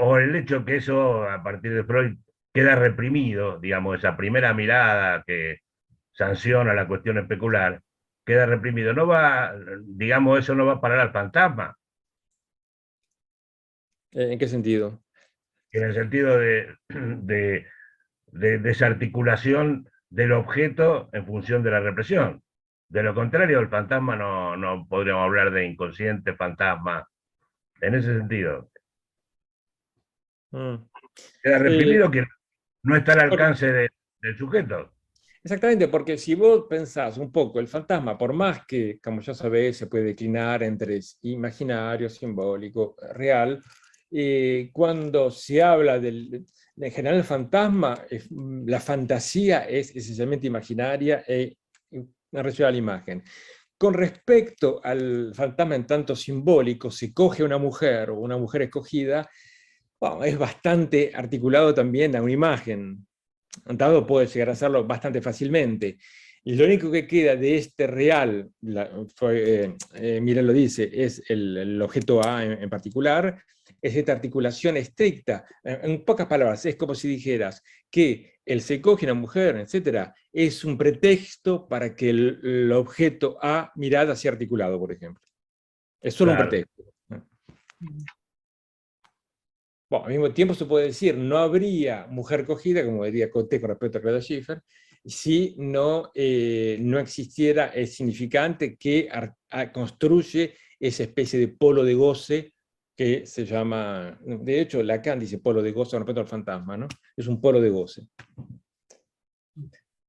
o el hecho que eso a partir de Freud queda reprimido, digamos, esa primera mirada que sanciona la cuestión especular, queda reprimido. No va, digamos, eso no va a parar al fantasma, ¿En qué sentido? en el sentido de desarticulación del objeto en función de la represión. De lo contrario, el fantasma no podríamos hablar de inconsciente fantasma en ese sentido. Mm. Queda Eh, reprimido que no está al porque- alcance del sujeto. Exactamente, porque si vos pensás un poco, el fantasma, por más que, como ya sabés, se puede declinar entre imaginario, simbólico, real, cuando se habla en general el fantasma, la fantasía es esencialmente imaginaria en relación a la imagen. Con respecto al fantasma en tanto simbólico, se coge una mujer o una mujer escogida, bueno, es bastante articulado también a una imagen. Dado puede llegar a hacerlo bastante fácilmente. Lo único que queda de este real, Miren lo dice, es el objeto A en particular, es esta articulación estricta. En pocas palabras, es como si dijeras que el se coge una mujer, etcétera, es un pretexto para que el objeto A mirada sea articulado, por ejemplo. Es solo un pretexto. Bueno, al mismo tiempo se puede decir, no habría mujer cogida, como diría Coté con respecto a Claudia Schiffer, si no, no existiera el significante que construye esa especie de polo de goce que se llama, de hecho Lacan dice polo de goce con respecto al fantasma, ¿no? Es un polo de goce.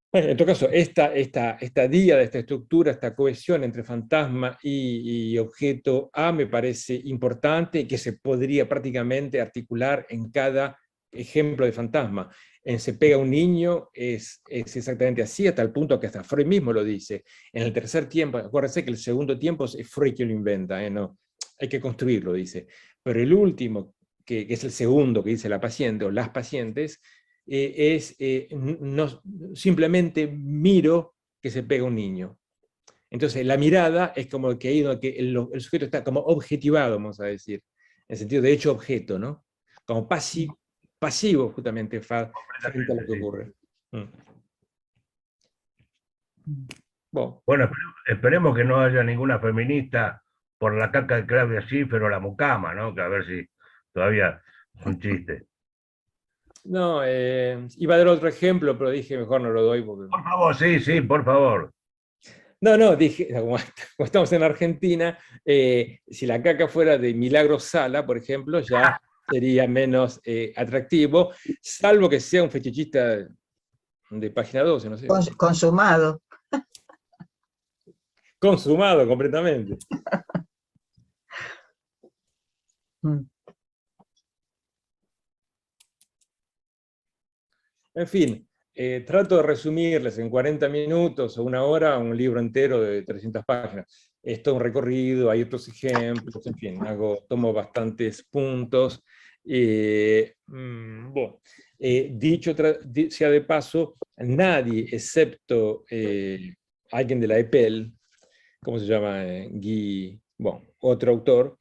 Bueno, en todo caso, esta díada, esta estructura, esta cohesión entre fantasma y objeto A me parece importante y que se podría prácticamente articular en cada ejemplo de fantasma. En Se pega un niño es exactamente así, hasta el punto que hasta Freud mismo lo dice. En el tercer tiempo, acuérdense que el segundo tiempo es Freud quien lo inventa, no, hay que construirlo, dice. Pero el último, que es el segundo que dice la paciente o las pacientes, no, simplemente miro que se pega un niño. Entonces la mirada es como que, el sujeto está como objetivado, vamos a decir, en el sentido de hecho objeto, ¿no? Como pasivo justamente frente a lo que ocurre. Bueno, esperemos que no haya ninguna feminista por la caca de Claudia Schiffer o la mucama, ¿no? Que a ver si todavía es un chiste. No, iba a dar otro ejemplo, pero dije mejor no lo doy. Porque... Por favor, sí, por favor. No, dije, como estamos en Argentina, si la caca fuera de Milagro Sala, por ejemplo, ya sería menos atractivo, salvo que sea un fetichista de página 12, no sé. Consumado. Consumado completamente. En fin, trato de resumirles en 40 minutos o una hora un libro entero de 300 páginas. Es todo un recorrido, hay otros ejemplos, en fin, tomo bastantes puntos. Bueno, dicho sea de paso, nadie, excepto alguien de la EPEL, ¿cómo se llama? Bueno, otro autor,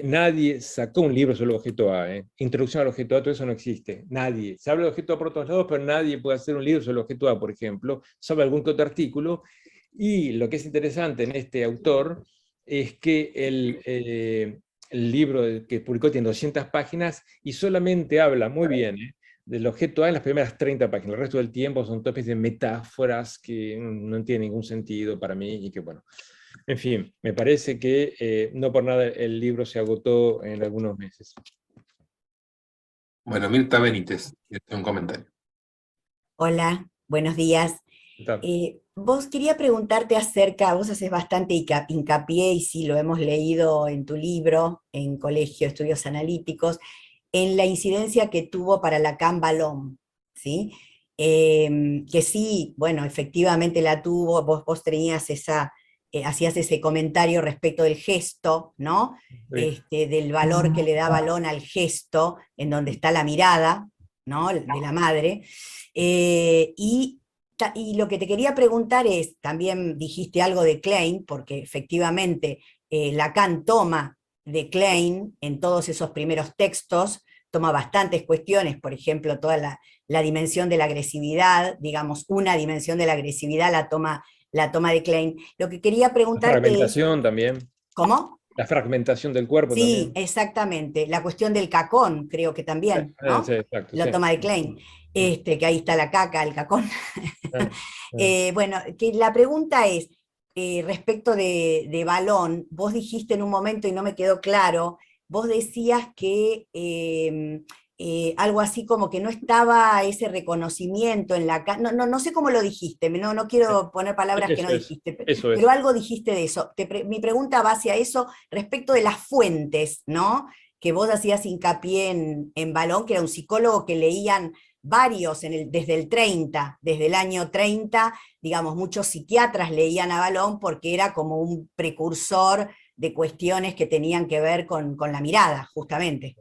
nadie sacó un libro sobre el objeto A. Introducción al objeto A, todo eso no existe. Nadie. Se habla del objeto A por todos lados, pero nadie puede hacer un libro sobre el objeto A, por ejemplo, sobre algún que otro artículo. Y lo que es interesante en este autor es que el libro que publicó tiene 200 páginas y solamente habla muy bien del objeto A en las primeras 30 páginas. El resto del tiempo son todas especies de metáforas que no tienen ningún sentido para mí y que, bueno, en fin, me parece que no por nada el libro se agotó en algunos meses. Bueno, Mirta Benítez, un comentario. Hola, buenos días. Vos quería preguntarte acerca, vos haces bastante hincapié, y sí lo hemos leído en tu libro, en Colegio Estudios Analíticos, en la incidencia que tuvo para Lacan-Vallon, ¿sí? Que sí, bueno, efectivamente la tuvo, vos tenías hacías ese comentario respecto del gesto, ¿no? Sí. Del valor que le da Vallon al gesto, en donde está la mirada, ¿no? De la madre. Y lo que te quería preguntar es, también dijiste algo de Klein, porque efectivamente Lacan toma de Klein en todos esos primeros textos, toma bastantes cuestiones, por ejemplo, toda la dimensión de la agresividad, digamos, una dimensión de la agresividad la toma de Klein. Lo que quería preguntarte la fragmentación también. ¿Cómo? La fragmentación del cuerpo sí, también. Sí, exactamente. La cuestión del cacón, creo que también, ¿no? Sí, exacto, lo toma de Klein. Que ahí está la caca, el cacón. Bueno, que la pregunta es, respecto de Vallon, vos dijiste en un momento, y no me quedó claro, vos decías que algo así como que no estaba ese reconocimiento en la... No sé cómo lo dijiste, no quiero poner palabras que no dijiste, pero algo dijiste de eso. Mi pregunta va hacia eso respecto de las fuentes, ¿no? que vos hacías hincapié en Valón, que era un psicólogo que leían varios desde el año 30, digamos, muchos psiquiatras leían a Valón porque era como un precursor de cuestiones que tenían que ver con la mirada, justamente.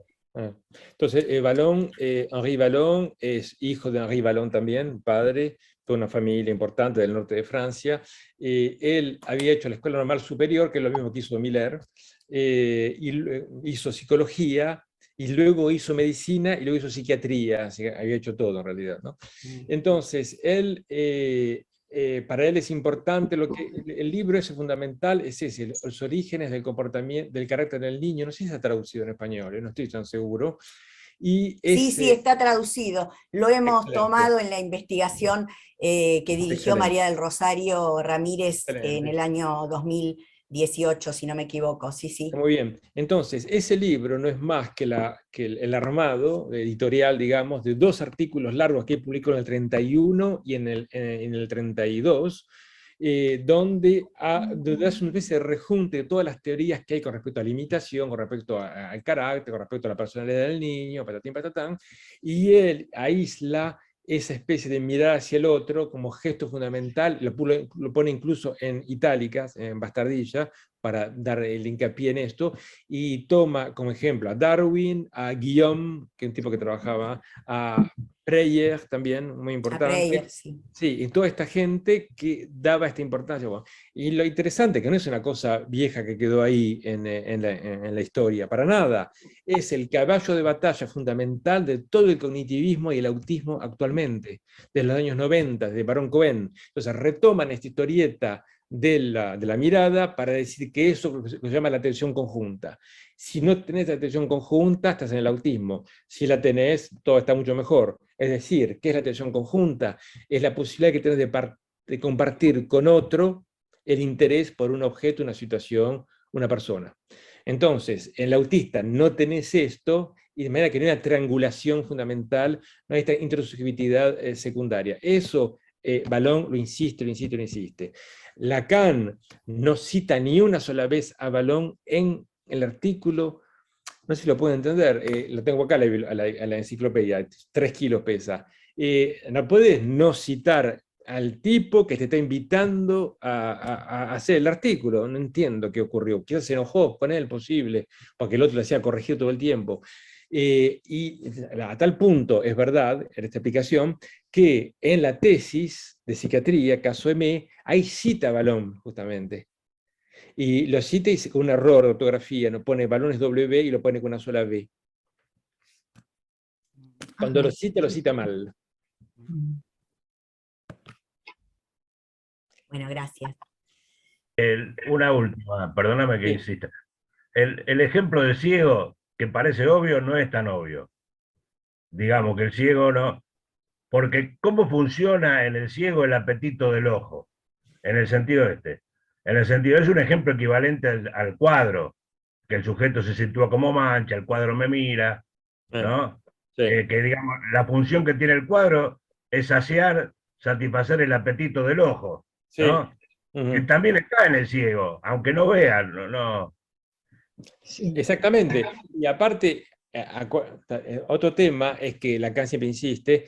Entonces, Henri Vallon es hijo de Henri Vallon también, padre, de una familia importante del norte de Francia. Él había hecho la Escuela Normal Superior, que es lo mismo que hizo Miller, y hizo psicología, y luego hizo medicina, y luego hizo psiquiatría, así que había hecho todo en realidad, ¿no? Entonces, para él es importante, el libro ese fundamental es ese, los orígenes del comportamiento, del carácter del niño, no sé si está traducido en español, no estoy tan seguro. Y sí, está traducido, lo hemos excelente. Tomado en la investigación que dirigió Excelente. María del Rosario Ramírez Excelente. en el año 2018, si no me equivoco, sí, sí. Muy bien, entonces ese libro no es más que el armado editorial, digamos, de 2 artículos largos que publicó en el 31 y en el 32, donde hace una especie de rejunte de todas las teorías que hay con respecto a la imitación, con respecto al carácter, con respecto a la personalidad del niño, patatín, patatán, y él aísla esa especie de mirar hacia el otro como gesto fundamental, lo pone incluso en itálicas, en bastardilla, para dar el hincapié en esto, y toma como ejemplo a Darwin, a Guillaume, que es un tipo que trabajaba, a Preyer también, muy importante. A Preyer, sí. Sí, y toda esta gente que daba esta importancia. Y lo interesante, que no es una cosa vieja que quedó ahí en la historia, para nada, es el caballo de batalla fundamental de todo el cognitivismo y el autismo actualmente, desde los años 90, de Baron Cohen. Entonces retoman esta historieta de la mirada para decir que eso es lo que se llama la atención conjunta. Si no tenés la atención conjunta, estás en el autismo. Si la tenés, todo está mucho mejor. Es decir, ¿qué es la atención conjunta? Es la posibilidad que tenés de compartir con otro el interés por un objeto, una situación, una persona. Entonces, en el autista no tenés esto, y de manera que no hay una triangulación fundamental, no hay esta intersubjetividad secundaria. Eso, Vallon lo insiste, lo insiste, lo insiste. Lacan no cita ni una sola vez a Vallon en el artículo, no sé si lo pueden entender, lo tengo acá a la enciclopedia, 3 kilos pesa. No puedes no citar al tipo que te está invitando a hacer el artículo. No entiendo qué ocurrió. Quizás se enojó con él, posible, porque el otro le hacía corregir todo el tiempo. Y a tal punto es verdad, en esta explicación, que en la tesis de psiquiatría, caso M, hay cita a Vallon, justamente. Y lo cita y con un error de ortografía, no pone Vallon W y lo pone con una sola V. Cuando lo cita mal. Bueno, gracias. Una última, perdóname que Sí. insista. El ejemplo del ciego, que parece obvio, no es tan obvio. Digamos que el ciego no. Porque ¿cómo funciona en el ciego el apetito del ojo? En el sentido este. En el sentido, es un ejemplo equivalente al cuadro, que el sujeto se sitúa como mancha, el cuadro me mira, ¿no? Sí. Que digamos, la función que tiene el cuadro es satisfacer el apetito del ojo, ¿no? Sí. Que también está en el ciego, aunque no vea, no. Sí. Exactamente. Y aparte, otro tema es que Lacan siempre insiste,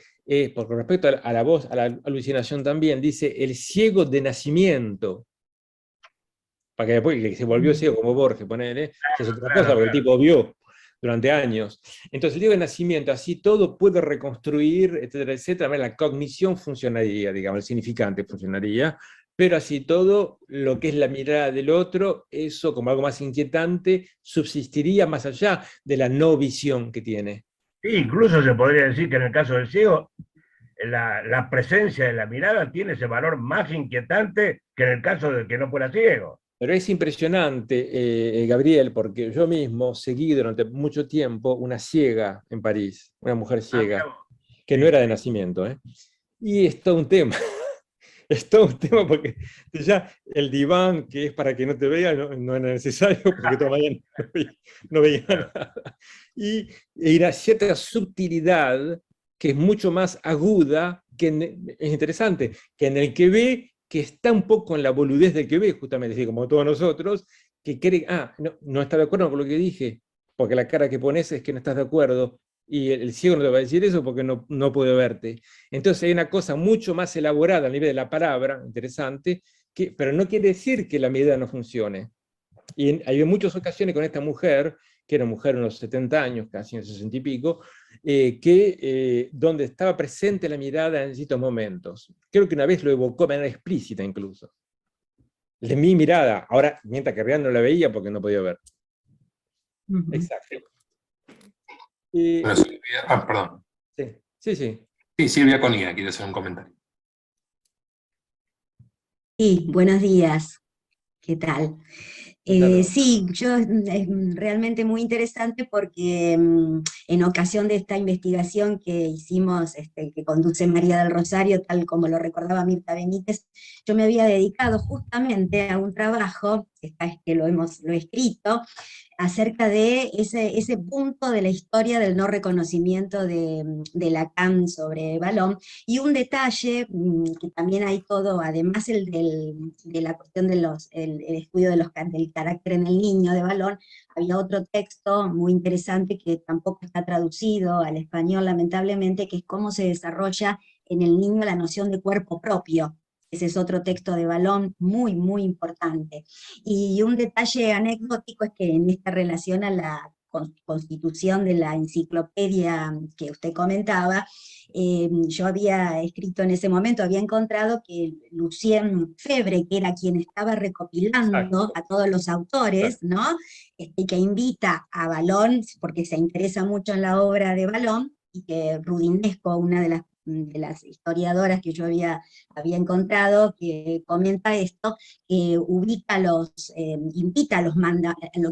por respecto a la voz, a la alucinación también, dice el ciego de nacimiento. Para que después que se volvió ciego como Borges, ponele, que es otra cosa, porque el tipo vio durante años. Entonces el ciego de nacimiento, así todo puede reconstruir, etcétera, etcétera, la cognición funcionaría, digamos, el significante funcionaría, pero así todo, lo que es la mirada del otro, eso como algo más inquietante, subsistiría más allá de la no visión que tiene. Sí, incluso se podría decir que en el caso del ciego, la presencia de la mirada tiene ese valor más inquietante que en el caso de que no fuera ciego. Pero es impresionante, Gabriel, porque yo mismo seguí durante mucho tiempo una ciega en París, una mujer ciega, que no era de nacimiento, ¿eh? Y es todo un tema. Es todo un tema porque ya el diván, que es para que no te vea, no era necesario porque todavía no veía nada. Y una cierta subtilidad que es mucho más aguda, es interesante, que en el que ve, que está un poco en la boludez del que ve, justamente, así como todos nosotros, que cree, no está de acuerdo con lo que dije, porque la cara que pones es que no estás de acuerdo, y el ciego no te va a decir eso porque no puede verte. Entonces hay una cosa mucho más elaborada a nivel de la palabra, interesante, pero no quiere decir que la mirada no funcione. Y hay muchas ocasiones con esta mujer, que era mujer de unos 70 años, casi en 60 y pico, donde estaba presente la mirada en distintos momentos. Creo que una vez lo evocó de manera explícita incluso. De mi mirada, ahora, mientras que realmente no la veía porque no podía ver. Exacto. Bueno, Silvia, perdón. Sí. Sí, Silvia Conía quiere hacer un comentario. Sí, buenos días. ¿Qué tal? Sí, es realmente muy interesante porque en ocasión de esta investigación que hicimos, que conduce María del Rosario, tal como lo recordaba Mirta Benítez, yo me había dedicado justamente a un trabajo, que lo he escrito, acerca de ese punto de la historia del no reconocimiento de Lacan sobre Vallon, y un detalle que también hay todo, además de la cuestión del estudio del carácter en el niño de Vallon, había otro texto muy interesante que tampoco está traducido al español lamentablemente, que es cómo se desarrolla en el niño la noción de cuerpo propio. Ese es otro texto de Vallon muy, muy importante. Y un detalle anecdótico es que en esta relación a la constitución de la enciclopedia que usted comentaba, yo había escrito en ese momento, había encontrado que Lucien Febvre, que era quien estaba recopilando a todos los autores, ¿no? Y que invita a Vallon, porque se interesa mucho en la obra de Vallon, y que Rudinesco, una de las historiadoras que yo había encontrado, que comenta esto, invita a lo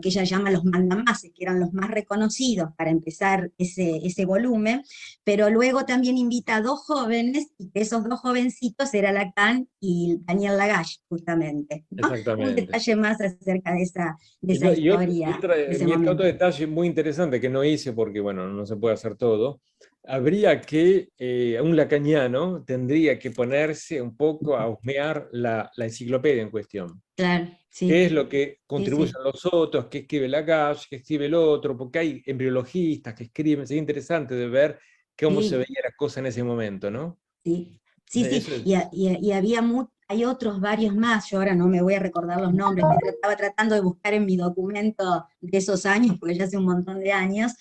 que ella llama los mandamases, que eran los más reconocidos para empezar ese volumen, pero luego también invita a dos jóvenes, y que esos dos jovencitos eran Lacan y Daniel Lagache, justamente, ¿no? Un detalle más acerca de esa historia. Otro detalle muy interesante que no hice porque, bueno, no se puede hacer todo, habría que, un lacaniano tendría que ponerse un poco a husmear la enciclopedia en cuestión. Claro, sí. ¿Qué es lo que contribuyen los otros? ¿Qué escribe Lagache? ¿Qué escribe el otro? Porque hay embriologistas que escriben. Sería interesante de ver cómo se veía la cosa en ese momento, ¿no? Sí. Y hay otros varios más, yo ahora no me voy a recordar los nombres, que estaba tratando de buscar en mi documento de esos años, porque ya hace un montón de años.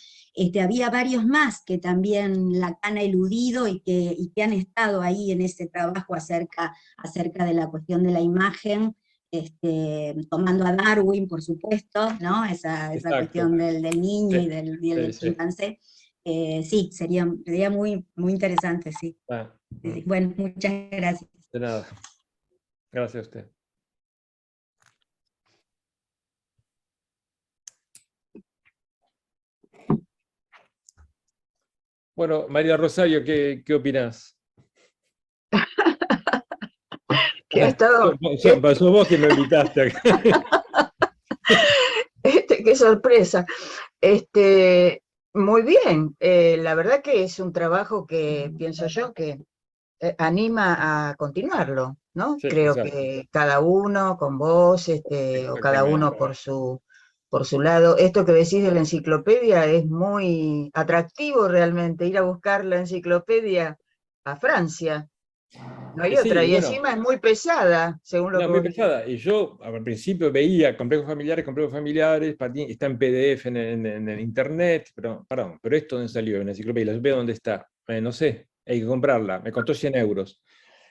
Había varios más que también Lacan ha eludido y que han estado ahí en ese trabajo acerca de la cuestión de la imagen, tomando a Darwin, por supuesto, ¿no? Esa cuestión del niño y del chimpancé. Sí, sería muy, muy interesante, sí. Sí. Bueno, muchas gracias. De nada. Gracias a usted. Bueno, María Rosario, ¿qué opinás? Pasó vos que me invitaste. Qué sorpresa. Muy bien, la verdad que es un trabajo que pienso yo que anima a continuarlo, ¿no? Sí, Creo exacto. que cada uno con vos, o cada uno por su lado. Esto que decís de la enciclopedia es muy atractivo realmente, ir a buscar la enciclopedia a Francia. No hay otra, y bueno, encima es muy pesada, según lo que muy vos pesada. Y yo al principio veía complejos familiares, está en PDF en internet, pero ¿esto dónde salió? En la enciclopedia, la dónde está. No sé, hay que comprarla, me costó 100 euros.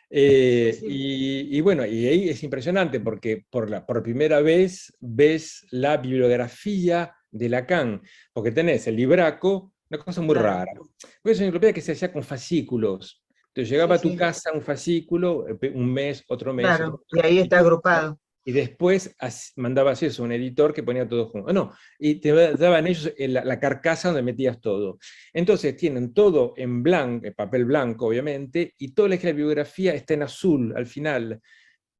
Y bueno, y ahí es impresionante porque por primera vez ves la bibliografía de Lacan, porque tenés el libraco, una cosa muy rara. Porque es una enciclopedia que se hacía con fascículos. Entonces llegaba a tu casa un fascículo, un mes, otro mes. Claro, y ahí está agrupado. Y después mandabas eso a un editor que ponía todo junto. No, y te daban ellos la carcasa donde metías todo. Entonces tienen todo en blanco, papel blanco obviamente, y toda la bibliografía está en azul al final.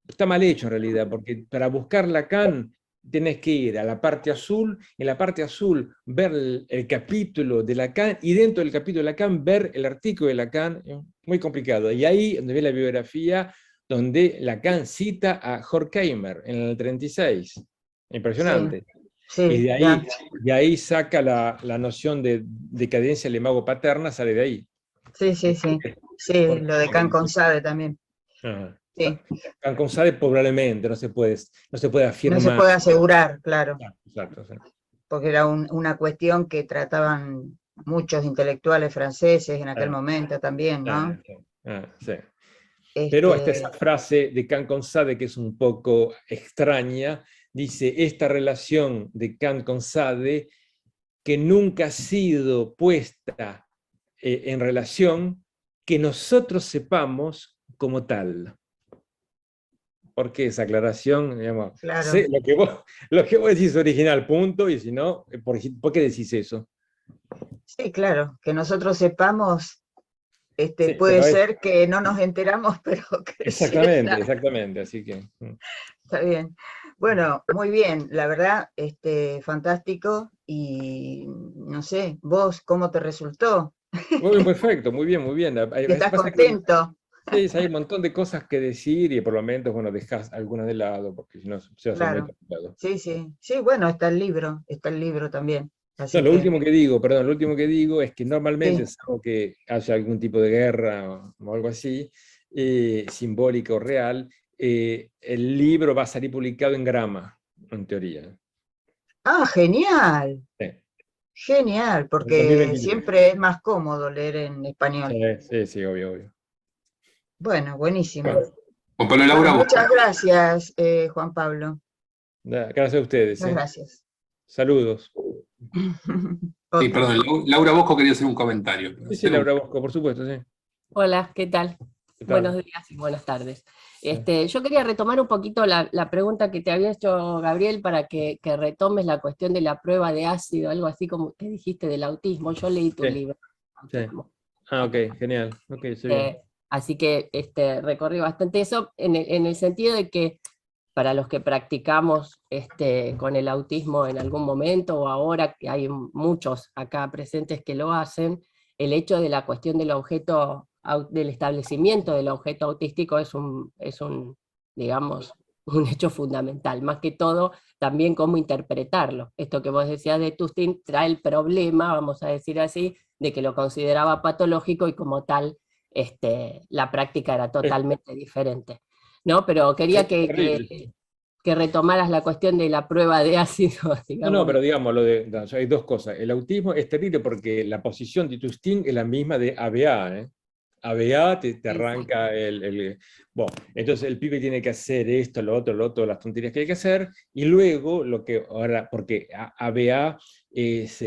Está mal hecho en realidad, porque para buscar Lacan tenés que ir a la parte azul, en la parte azul ver el capítulo de Lacan, y dentro del capítulo de Lacan ver el artículo de Lacan, muy complicado. Y ahí donde ves la bibliografía, donde Lacan cita a Horkheimer en el 36. Impresionante. Sí, Y ya. de ahí saca la noción de decadencia del imago paterna, sale de ahí. Sí, sí, sí. Sí, lo de Can con Sade también. Ajá. Sí. Con Sade probablemente, no se puede No se afirmar. puede asegurar, claro, Exacto, sí. porque era una cuestión que trataban muchos intelectuales franceses en aquel Ah, momento también, ¿no? sí. Pero esa Este, frase de Kant con Sade, que es un poco extraña, dice, esta relación de Kant con Sade, que nunca ha sido puesta en relación, que nosotros sepamos como tal. ¿Por qué esa aclaración? Digamos, claro. sé lo que vos decís es original, punto, y si no, ¿por qué decís eso? Sí, claro, que nosotros sepamos, Sí, puede pero ser que no nos enteramos, pero que sí exactamente, exactamente, así que... está bien. Bueno, muy bien, la verdad, fantástico, y no sé, vos, ¿cómo te resultó? Muy bien, perfecto, muy bien, muy bien. ¿Estás Pasa que contento? sí, hay un montón de cosas que decir y por lo menos, bueno, dejas algunas de lado, porque si no se hace muy Claro. complicado. Sí, sí. Sí, bueno, está el libro también. No, Así lo que, último que digo, perdón, lo último que digo es que normalmente, sí. salvo que haya algún tipo de guerra o algo así, simbólica o real, el libro va a salir publicado en grama, en teoría. Ah, genial, Sí, genial, en porque 2023. siempre es más cómodo leer en Sí, español. sí, sí, obvio, obvio. Bueno, buenísimo. Bueno, Juan Pablo Bueno, Laura, vos. muchas gracias, Juan Pablo. gracias a ustedes. Muchas gracias. Saludos. Sí, Otro. perdón, Laura Bosco quería hacer un comentario. Sí, sí, Laura Bosco, por supuesto, sí. Hola, ¿qué tal? ¿Qué Buenos tal? días y buenas tardes. Yo quería retomar un poquito la pregunta que te había hecho Gabriel para que retomes la cuestión de la prueba de ácido, algo así como que dijiste del autismo. Yo leí tu Sí, libro. sí. Ah, ok, genial. Ok, está bien. Así que recorrí bastante eso en el sentido de que para los que practicamos con el autismo en algún momento o ahora, que hay muchos acá presentes que lo hacen, el hecho de la cuestión del objeto, del establecimiento del objeto autístico es digamos, un hecho fundamental. Más que todo, también cómo interpretarlo. Esto que vos decías de Tustin trae el problema, vamos a decir así, de que lo consideraba patológico y como tal, la práctica era totalmente diferente. ¿No? Pero quería Terrible. que retomaras la cuestión de la prueba de ácido, No, no, digamos. pero digamos, hay dos cosas. El autismo es terrible porque la posición de Tustin es la misma de ABA, ¿eh? ABA te arranca Bueno, entonces el pibe tiene que hacer esto, lo otro, las tonterías que hay que hacer, y luego lo que ahora, porque ABA es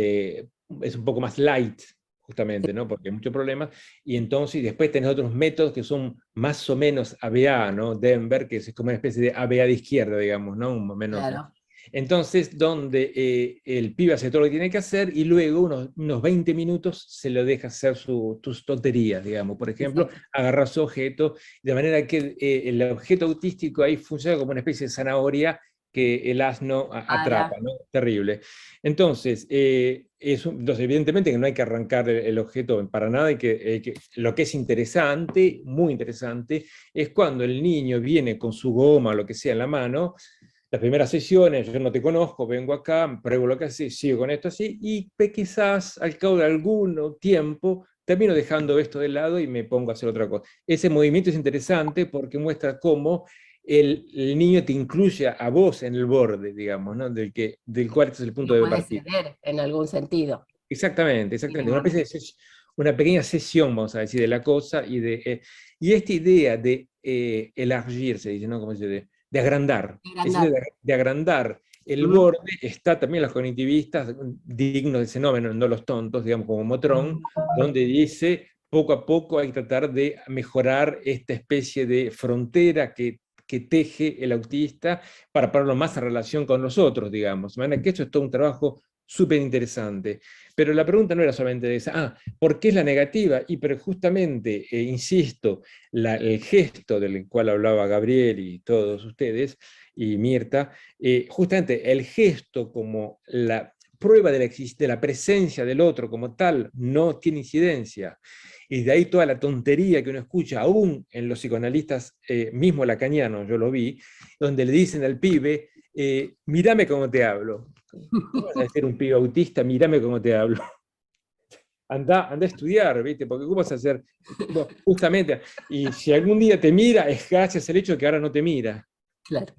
un poco más light, justamente, ¿no? Porque hay muchos problemas, y entonces después tenés otros métodos que son más o menos ABA, ¿no? Denver, que es como una especie de ABA de izquierda, digamos, ¿no? Un menos. Claro. Entonces, donde el pibe hace todo lo que tiene que hacer y luego unos 20 minutos se lo deja hacer tus tonterías, digamos. Por ejemplo, agarrar su objeto, de manera que el objeto autístico ahí funciona como una especie de zanahoria que el asno atrapa, ¿no? Terrible. Entonces, entonces, evidentemente que no hay que arrancar el objeto para nada, lo que es interesante, muy interesante, es cuando el niño viene con su goma o lo que sea en la mano. Las primeras sesiones, yo no te conozco, vengo acá, pruebo lo que haces, sigo con esto así, y quizás al cabo de algún tiempo termino dejando esto de lado y me pongo a hacer otra cosa. Ese movimiento es interesante porque muestra cómo el niño te incluye a vos en el borde, digamos, ¿no? del cual este es el punto No de puede partida. ceder en algún sentido. Exactamente, exactamente. Una pequeña sesión, vamos a decir, de la cosa y esta idea de elargir, se dice, ¿no? Como se dice, de agrandar. Esa idea de agrandar el borde está también en los cognitivistas dignos de ese nombre, no los tontos, digamos, como Motrón, donde dice poco a poco hay que tratar de mejorar esta especie de frontera que teje el autista para ponerlo más en relación con los otros, digamos. De manera que esto es todo un trabajo súper interesante. Pero la pregunta no era solamente esa, ¿por qué es la negativa? Pero justamente, insisto, el gesto del cual hablaba Gabriel y todos ustedes, y Mirta, justamente el gesto como la prueba de la presencia del otro como tal no tiene incidencia. Y de ahí toda la tontería que uno escucha, aún en los psicoanalistas, mismo lacanianos, yo lo vi, donde le dicen al pibe, mírame cómo te hablo. ¿Cómo vas a decir un pibe autista, mírame cómo te hablo? Anda a estudiar, ¿viste? Porque ¿cómo vas a hacer? No, justamente, y si algún día te mira, es gracias al hecho de que ahora no te mira. Claro.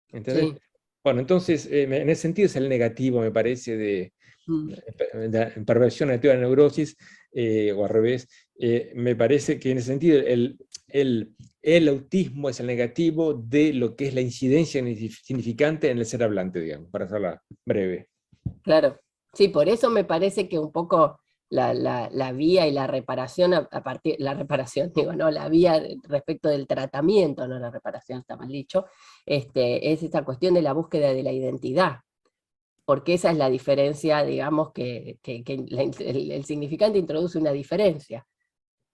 ¿Entendés? Sí. Bueno, entonces, en ese sentido es el negativo, me parece, de perversión negativa de la neurosis, o al revés. Me parece que en ese sentido el autismo es el negativo de lo que es la incidencia significante en el ser hablante, digamos, para hacerla breve. Claro, sí, por eso me parece que un poco la vía y la reparación, a partir, la reparación, digo, no, la vía respecto del tratamiento, no la reparación, está mal dicho, es esta cuestión de la búsqueda de la identidad, porque esa es la diferencia, digamos, que el significante introduce una diferencia.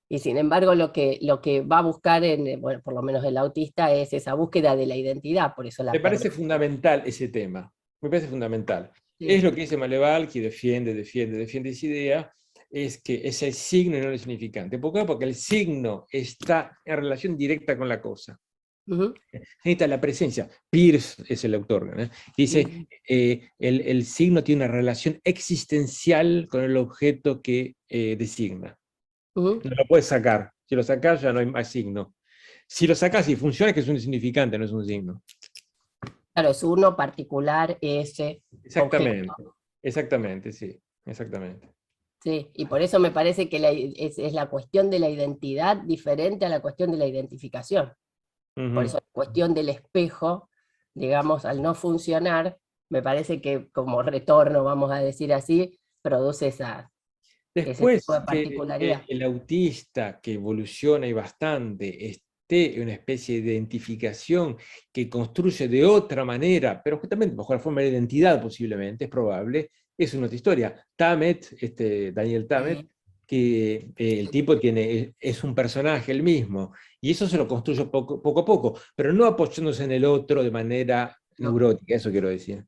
Y sin embargo, lo que va a buscar, bueno, por lo menos el autista, es esa búsqueda de la identidad, por eso la Me parece fundamental ese tema, me parece fundamental. Sí. Es lo que dice Maleval, que defiende esa idea, es que es el signo y no el significante. ¿Por qué? Porque el signo está en relación directa con la cosa. Necesita la presencia. Pierce es el autor, ¿no? Dice, el signo tiene una relación existencial con el objeto que designa. No lo puedes sacar. Si lo sacas ya no hay más signo. Si lo sacas y funciona, es que es un significante, no es un signo. Claro, es uno particular, ese Exactamente, objeto. exactamente, sí, exactamente. Sí, y por eso me parece que es la cuestión de la identidad diferente a la cuestión de la identificación. Por eso la cuestión del espejo, digamos, al no funcionar, me parece que como retorno, vamos a decir así, produce ese Después tipo de que particularidad. el autista que evoluciona y bastante esté en una especie de identificación que construye de otra manera, pero justamente bajo la forma de identidad posiblemente, es probable, es una otra historia. Tammet, Daniel Tammet, que el tipo es un personaje el mismo, y eso se lo construye poco a poco, pero no apoyándose en el otro de manera neurótica, eso quiero decir.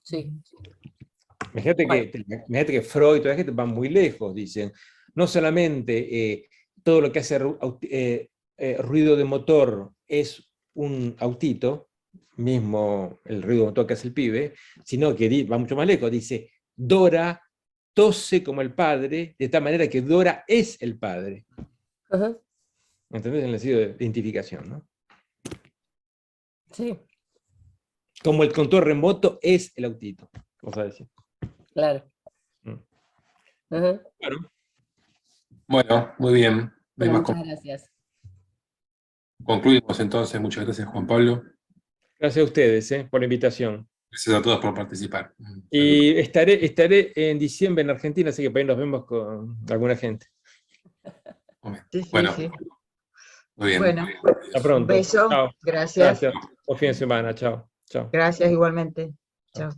Sí. Imagínate que Freud y toda la gente van muy lejos, dicen, no solamente todo lo que hace ruido de motor es un autito, mismo el ruido de motor que hace el pibe, sino que va mucho más lejos, dice, Dora tose como el padre, de tal manera que Dora es el padre. ¿Entendés? En el sentido de identificación, ¿no? Sí. Como el control remoto es el autito, vamos a decir. Claro. Bueno, muy bien. Bueno, muchas gracias. Concluimos entonces. Muchas gracias, Juan Pablo. Gracias a ustedes por la invitación. Gracias a todos por participar. Y estaré en diciembre en Argentina, así que por ahí nos vemos con alguna gente. Bueno, sí. muy bien. Bueno, hasta pronto. un beso. Chao. Gracias. Buen fin de semana. Chao. Chao. Gracias igualmente. Chao.